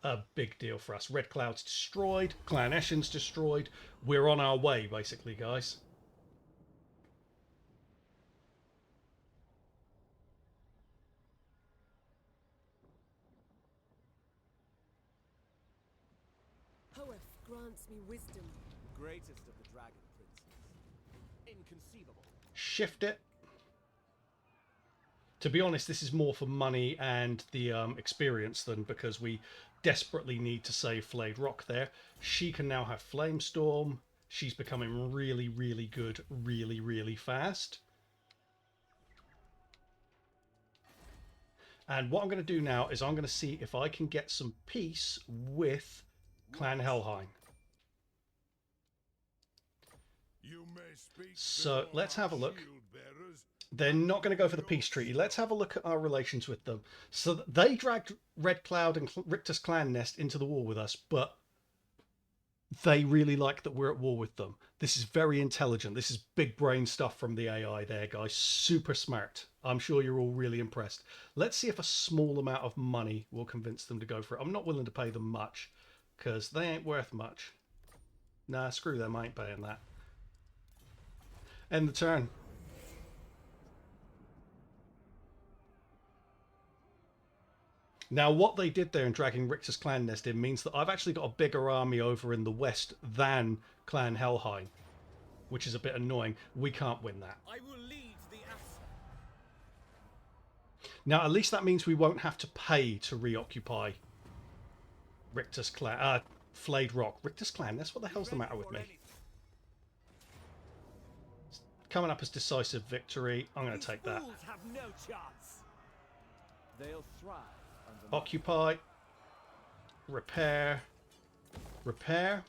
a big deal for us. Red Cloud's destroyed. Clan Eshin's destroyed. We're on our way, basically, guys. Hoeth grants me wisdom. Greatest of the Dragon Princes. Inconceivable. Shift it. To be honest, this is more for money and the experience than because we desperately need to save Flayed Rock there. She can now have Flamestorm. She's becoming really, really good, really, really fast. And what I'm going to do now is I'm going to see if I can get some peace with Clan Helhein. So let's have a look. They're not going to go for the peace treaty. Let's have a look at our relations with them. So they dragged Red Cloud and Richter's clan nest into the war with us, but they really like that we're at war with them. This is very intelligent. This is big brain stuff from the AI there, guys. Super smart. I'm sure you're all really impressed. Let's see if a small amount of money will convince them to go for it. I'm not willing to pay them much because they ain't worth much. Nah, screw them. I ain't paying that. End the turn. Now, what they did there in dragging Richter's clan nest in means that I've actually got a bigger army over in the west than Clan Helhein, which is a bit annoying. We can't win that. I will lead the Asa. Now, at least that means we won't have to pay to reoccupy Richter's clan, Flayed Rock. Richter's clan nest? What the hell's the matter with me? It's coming up as decisive victory. I'm going to take that. Fools have no chance. They'll thrive. Occupy, repair, Repair.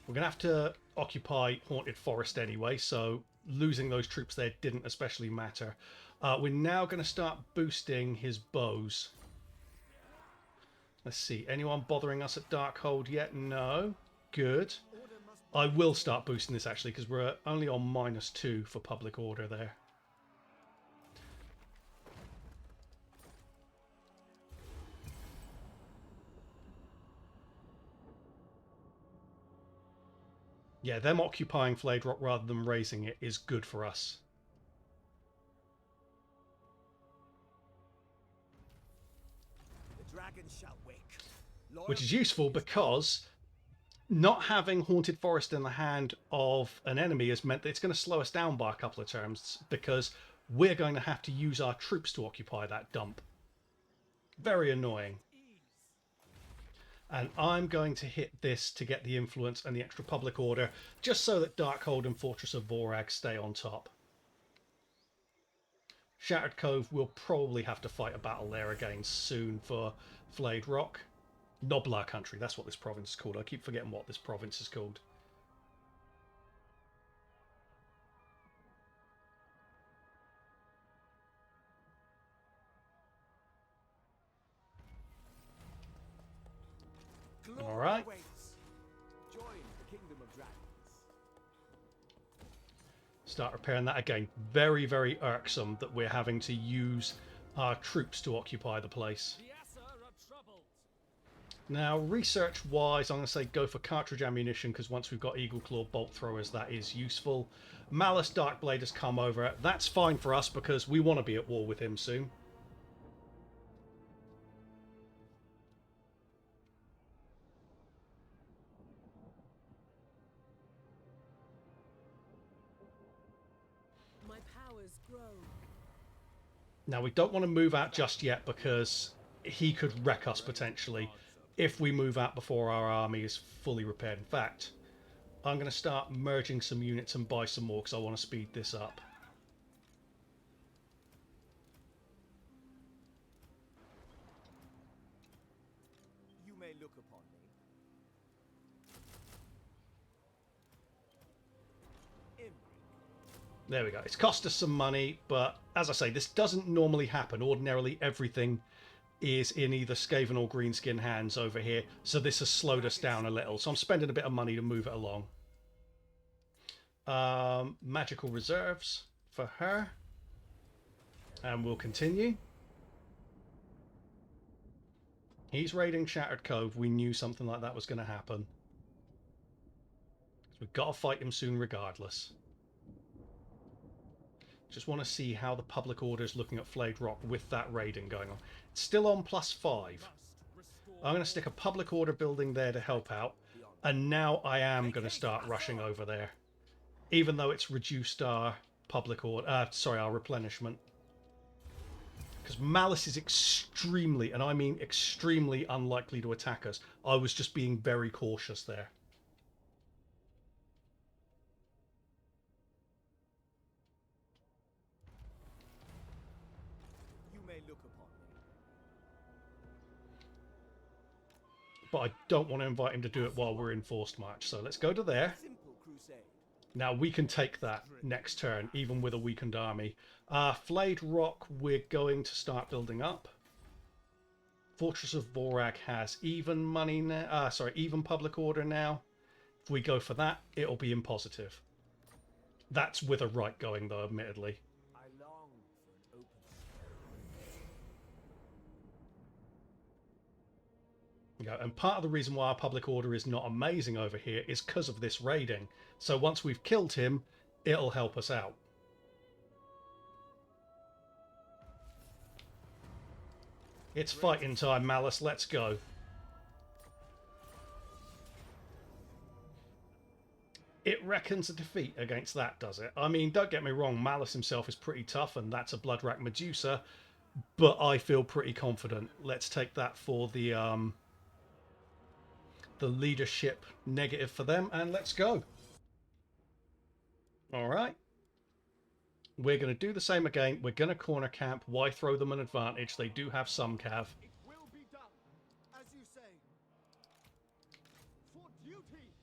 We're going to have to occupy Haunted Forest anyway, so losing those troops there didn't especially matter. We're now going to start boosting his bows. Let's see. Anyone bothering us at Darkhold yet? No. Good. I will start boosting this actually because we're only on -2 for public order there. Yeah, them occupying Flayed Rock rather than raising it is good for us. The dragon shall wake. Which is useful because not having Haunted Forest in the hand of an enemy has meant that it's going to slow us down by a couple of turns because we're going to have to use our troops to occupy that dump. Very annoying. And I'm going to hit this to get the influence and the extra public order just so that Darkhold and Fortress of Vorag stay on top. Shattered Cove will probably have to fight a battle there again soon for Flayed Rock. Noblar Country, that's what this province is called. I keep forgetting what this province is called. All right. Join the Kingdom of Dragons. Start repairing that again. Very, very irksome that we're having to use our troops to occupy the place. Now, research-wise, I'm going to say go for cartridge ammunition because once we've got Eagle Claw bolt throwers, that is useful. Malus Darkblade has come over. That's fine for us because we want to be at war with him soon. My powers grow. Now, we don't want to move out just yet because he could wreck us potentially if we move out before our army is fully repaired. In fact, I'm going to start merging some units and buy some more because I want to speed this up. You may look upon me. Imrik. There we go. It's cost us some money, but as I say, this doesn't normally happen. Ordinarily, everything is in either Skaven or Greenskin hands over here, so this has slowed us down a little. So I'm spending a bit of money to move it along. Magical reserves for her. And we'll continue. He's raiding Shattered Cove. We knew something like that was going to happen. We've got to fight him soon regardless. Just want to see how the public order is looking at Flayed Rock with that raiding going on. It's still on +5. I'm going to stick a public order building there to help out. And now I am going to start rushing over there. Even though it's reduced our public order, our replenishment. Because Malice is extremely, and I mean extremely unlikely to attack us. I was just being very cautious there. But I don't want to invite him to do it while we're in forced march. So let's go to there. Now we can take that next turn, even with a weakened army. Flayed Rock, we're going to start building up. Fortress of Vorag has even money now. Even public order now. If we go for that, it'll be in positive. That's with a right going, though, admittedly. Yeah, and part of the reason why our public order is not amazing over here is because of this raiding. So once we've killed him, it'll help us out. It's fighting time, Malice. Let's go. It reckons a defeat against that, does it? I mean, don't get me wrong, Malice himself is pretty tough, and that's a Bloodrack Medusa, but I feel pretty confident. Let's take that for the leadership negative for them, and let's go. All right. We're going to do the same again. We're going to corner camp. Why throw them an advantage? They do have some cav. It will be done, as you say. Duty!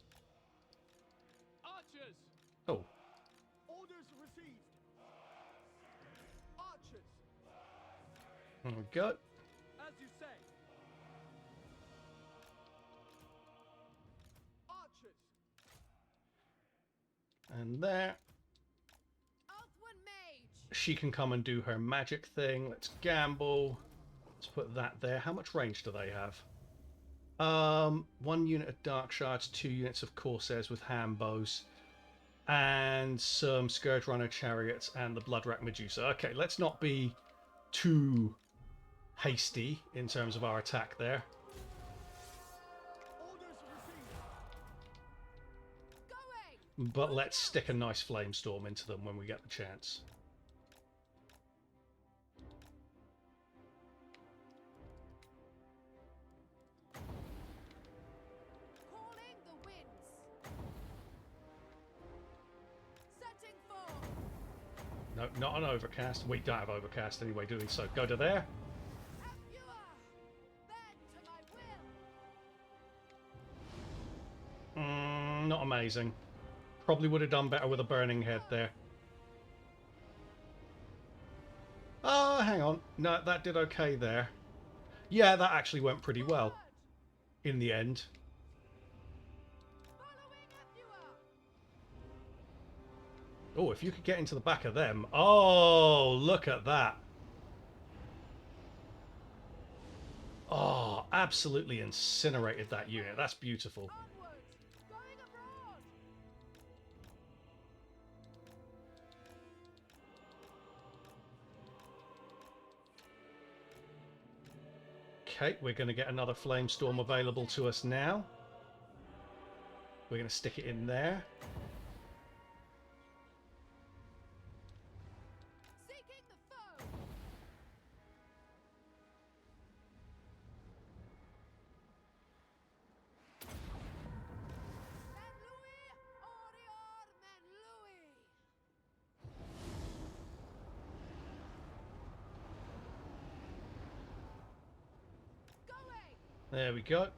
Archers! Oh, Orders received! Archers! there we go. As you say! Archers! And there. Ulthuan mage. She can come and do her magic thing. Let's gamble. Let's put that there. How much range do they have? 1 unit of dark shards, 2 units of corsairs with hand bows, and some scourge runner chariots and the bloodwrack medusa. Okay, let's not be too hasty in terms of our attack there. Orders received! Going. But let's stick a nice flamestorm into them when we get the chance. Calling the winds. Setting forth. No, not an overcast. We don't have overcast anyway, do we? So go to there. Effua. Bend to my will. Not amazing. Probably would have done better with a burning head there. Oh, hang on. No, that did okay there. Yeah, that actually went pretty well in the end. Following Effua. Oh, if you could get into the back of them. Oh, look at that. Oh, absolutely incinerated that unit. That's beautiful. Onward. Going abroad. Okay, we're going to get another flamestorm available to us now. We're going to stick it in there. Seeking the foe. Menlui, Orior, Menlui. Going. There we go.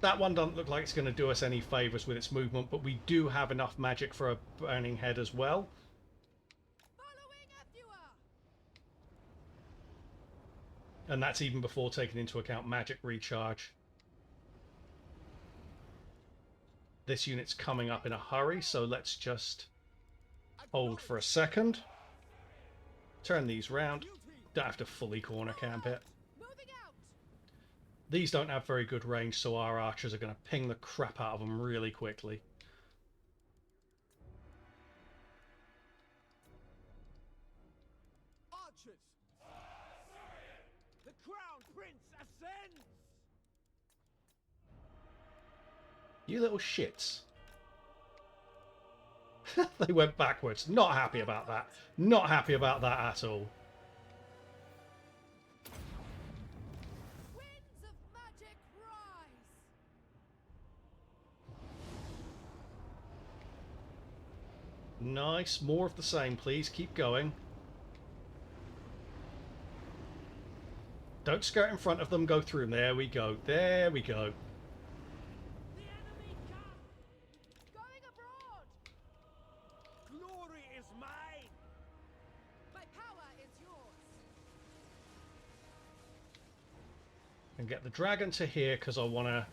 That one doesn't look like it's going to do us any favours with its movement, but we do have enough magic for a burning head as well. Following Effua. And that's even before taking into account magic recharge. This unit's coming up in a hurry, so let's just hold for a second. Turn these round. Don't have to fully corner camp it. Moving out. These don't have very good range, so our archers are going to ping the crap out of them really quickly. Archers! The Crown Prince ascends! You little shits. They went backwards. Not happy about that. Not happy about that at all. Winds of magic rise. Nice. More of the same, please. Keep going. Don't skirt in front of them. Go through them. There we go. There we go. The enemy comes! Going abroad. Glory is mine! My power is yours. And get the dragon to here because I want to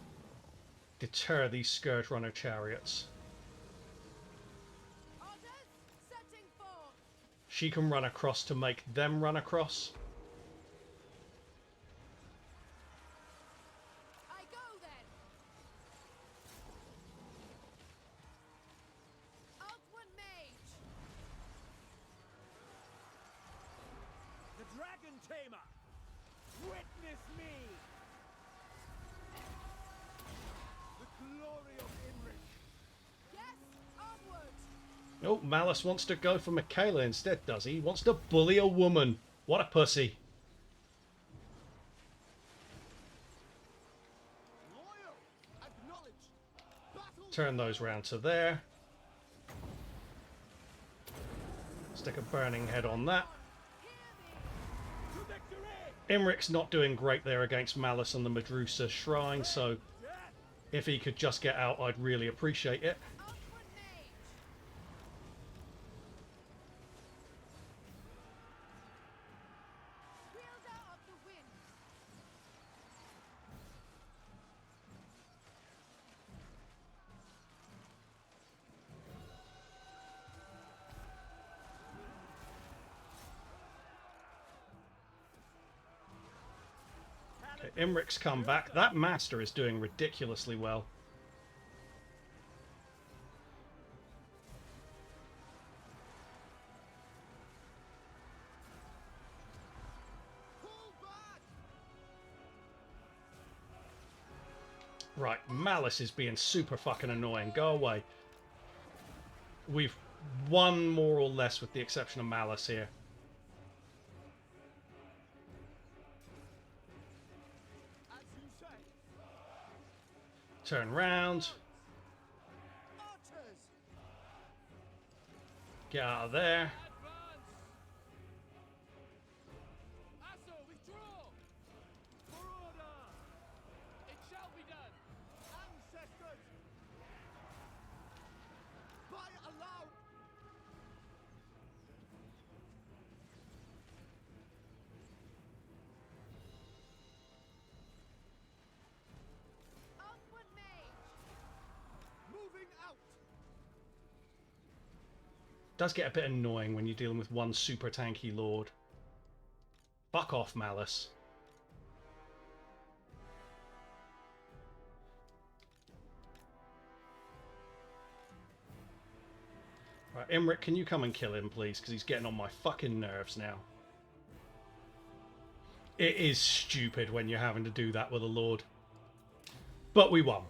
deter these Scourge Runner chariots. Orders. Setting forth. She can run across to make them run across. I go then. Ulthuan mage. The Dragon Tamer! Witness me! The glory of Imrik! Yes. Onward. Oh, Malice wants to go for Michaela instead, does he? He wants to bully a woman. What a pussy. Loyal! Acknowledged! Battle! Turn those round to there. Stick a burning head on that. Hear me. To victory! Imrik's not doing great there against Malice and the Madrusa Shrine, so Death! If he could just get out, I'd really appreciate it. Upward mage! Wielder of the wind! Okay, Imrik's come back. That master is doing ridiculously well. Pull back! Right, Malice is being super fucking annoying. Go away. We've won more or less with the exception of Malice here. As you say, Turn round. archers! Get out of there. Advance! Asso, withdraw! For order! It shall be done! Ancestors! By allow! Upward mage! Moving out! Does get a bit annoying when you're dealing with one super tanky lord. Fuck off, Malice. Right, Imrik, can you come and kill him, please? Because he's getting on my fucking nerves now. It is stupid when you're having to do that with a lord. But we won.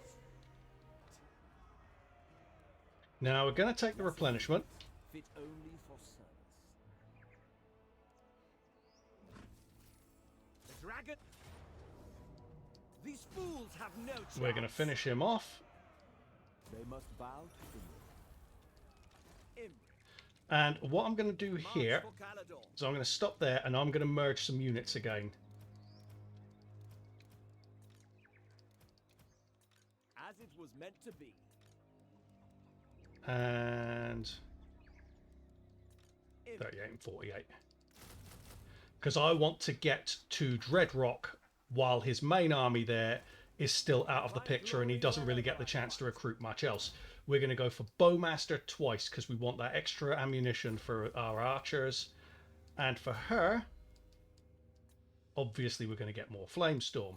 Now we're going to take the replenishment. Fit only for service. The dragon. These fools have no chance. We're going to finish him off. They must bow to the Imrik. And what I'm going to do here March for Caledor. is I'm going to stop there and I'm going to merge some units again. As it was meant to be. And 38 and 48. Because I want to get to Dreadrock while his main army there is still out of the picture and he doesn't really get the chance to recruit much else. We're going to go for Bowmaster twice because we want that extra ammunition for our archers. And for her, obviously we're going to get more Flamestorm.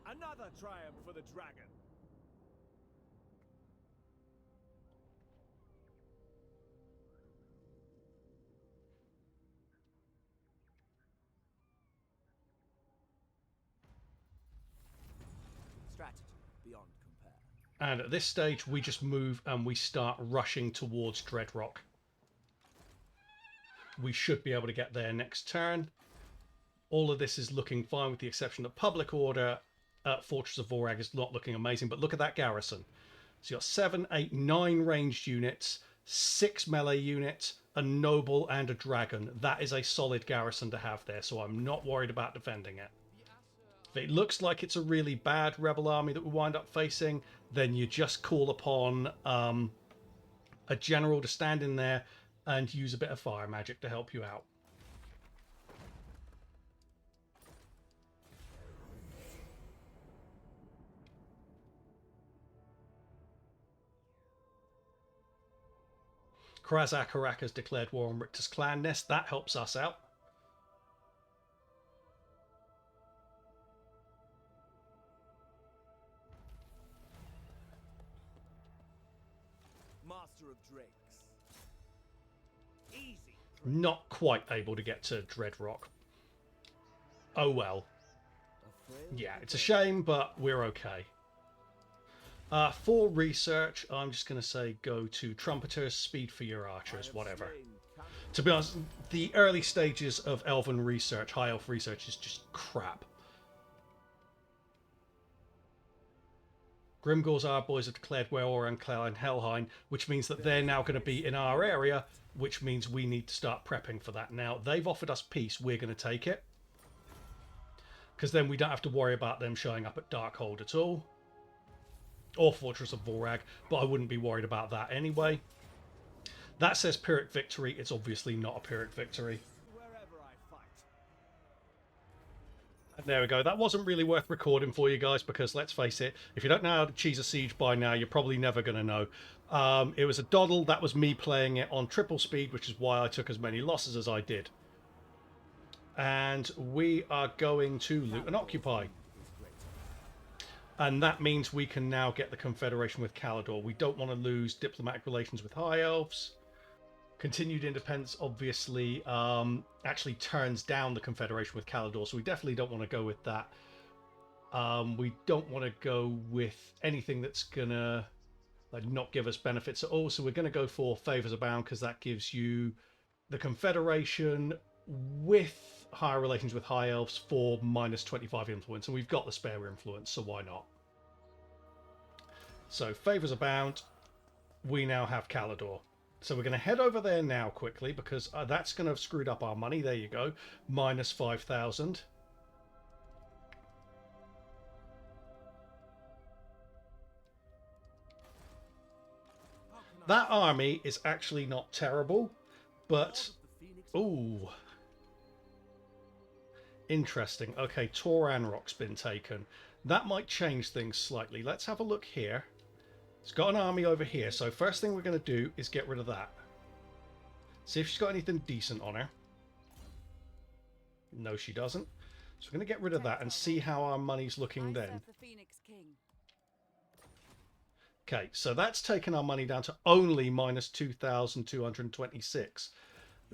Another triumph for the dragon. Strategy beyond compare. And at this stage, we just move and we start rushing towards Dreadrock. We should be able to get there next turn. All of this is looking fine with the exception that Public Order at Fortress of Vorag is not looking amazing. But look at that garrison. So you got 7, 8, 9 ranged units, 6 melee units, a noble and a dragon. That is a solid garrison to have there, so I'm not worried about defending it. If it looks like it's a really bad rebel army that we wind up facing, then you just call upon a general to stand in there and use a bit of fire magic to help you out. Krazak has declared war on Richter's clan nest. That helps us out. Master of Drakes. Easy. Not quite able to get to Dreadrock. Oh well. Yeah, it's a shame, but we're okay. For research, I'm just going to say go to Trumpeters, speed for your archers, whatever. To be honest, the early stages of Elven research, High Elf research, is just crap. Grimgor's our boys have declared war on Helhein, which means that they're now going to be in our area, which means we need to start prepping for that now. They've offered us peace, we're going to take it. because then we don't have to worry about them showing up at Darkhold at all. Or Fortress of Vorag, but I wouldn't be worried about that anyway. That says Pyrrhic victory. It's obviously not a Pyrrhic victory. Wherever I fight. There we go. That wasn't really worth recording for you guys because, let's face it, if you don't know how to cheese a siege by now, you're probably never going to know. It was a doddle. That was me playing it on triple speed, which is why I took as many losses as I did. And we are going to loot and occupy. And that means we can now get the Confederation with Caledor. We don't want to lose diplomatic relations with High Elves. Continued independence obviously actually turns down the Confederation with Caledor, so we definitely don't want to go with that. We don't want to go with anything that's gonna not give us benefits at all, so we're going to go for Favours Abound because that gives you the Confederation with higher relations with High Elves for minus 25 influence, and we've got the spare influence, so why not? So Favours Abound, we now have Caledor. So we're going to head over there now quickly because that's going to have screwed up our money. There you go. Minus 5,000. That army is actually not terrible, but... Ooh. Interesting. Okay, Tor Anrok's been taken. That might change things slightly. Let's have a look here. It's got an army over here, so first thing we're going to do is get rid of that. See if she's got anything decent on her. No, she doesn't. So we're going to get rid of that and see how our money's looking then. Okay, so that's taken our money down to only minus 2,226.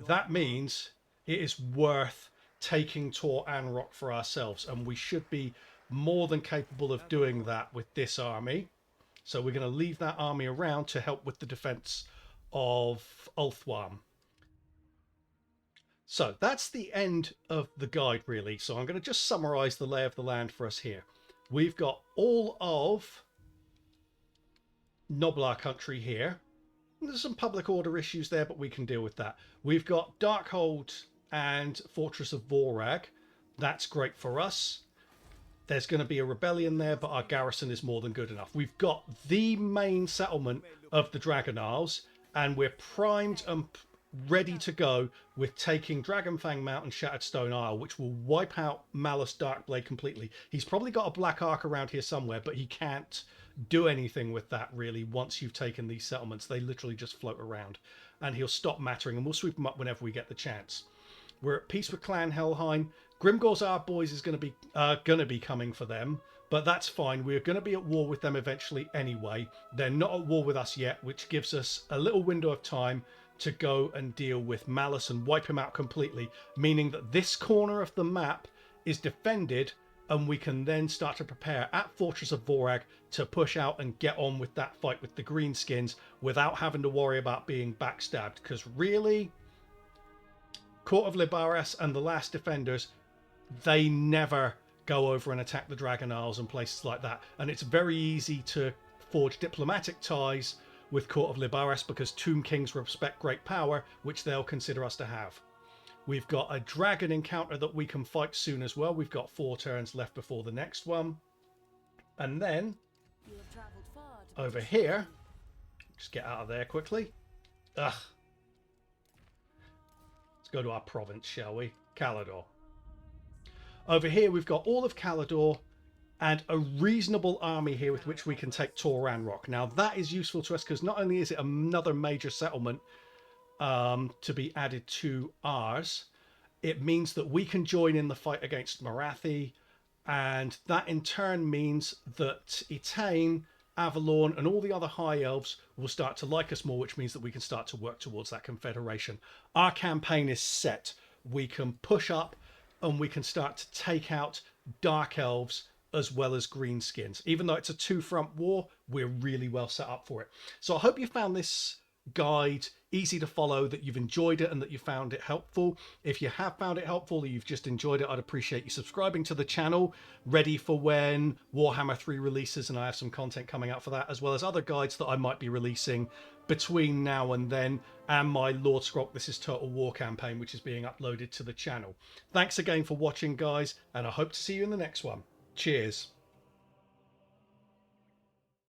That means it is worth taking Tor Anrok for ourselves, and we should be more than capable of doing that with this army. So we're going to leave that army around to help with the defense of Ulthuan. So that's the end of the guide, really. So I'm going to just summarize the lay of the land for us here. We've got all of Noblar country here. There's some public order issues there, but we can deal with that. We've got Darkhold and Fortress of Vorag. That's great for us. There's going to be a rebellion there, but our garrison is more than good enough. We've got the main settlement of the Dragon Isles, and we're primed and ready to go with taking Dragonfang Mount and Shattered Stone Isle, which will wipe out Malus Darkblade completely. He's probably got a Black Ark around here somewhere, but he can't do anything with that, really, once you've taken these settlements. They literally just float around, and he'll stop mattering, and we'll sweep him up whenever we get the chance. We're at peace with Clan Helhein. Grimgor's Our Boys is going to be coming for them, but that's fine. We're going to be at war with them eventually anyway. They're not at war with us yet, which gives us a little window of time to go and deal with Malice and wipe him out completely, meaning that this corner of the map is defended, and we can then start to prepare at Fortress of Vorag to push out and get on with that fight with the Greenskins without having to worry about being backstabbed, because really, Court of Libaras and the Last Defenders, they never go over and attack the Dragon Isles and places like that. And it's very easy to forge diplomatic ties with Court of Libaras because Tomb Kings respect great power, which they'll consider us to have. We've got a dragon encounter that we can fight soon as well. We've got 4 turns left before the next one. And then, over here, just get out of there quickly. Ugh. Let's go to our province, shall we? Caledor. Over here, we've got all of Caledor and a reasonable army here with which we can take Tor Anrok. Now, that is useful to us because not only is it another major settlement to be added to ours, it means that we can join in the fight against Marathi, and that in turn means that Etain, Avalon, and all the other High Elves will start to like us more, which means that we can start to work towards that confederation. Our campaign is set. We can push up and we can start to take out Dark Elves as well as Greenskins. Even though it's a 2-front war, we're really well set up for it. So I hope you found this guide, easy to follow, that you've enjoyed it and that you found it helpful. If you have found it helpful or you've just enjoyed it, I'd appreciate you subscribing to the channel, ready for when Warhammer 3 releases, and I have some content coming out for that, as well as other guides that I might be releasing between now and then, and my Lord Scrock This Is Total War campaign, which is being uploaded to the channel. Thanks again for watching, guys, and I hope to see you in the next one. Cheers.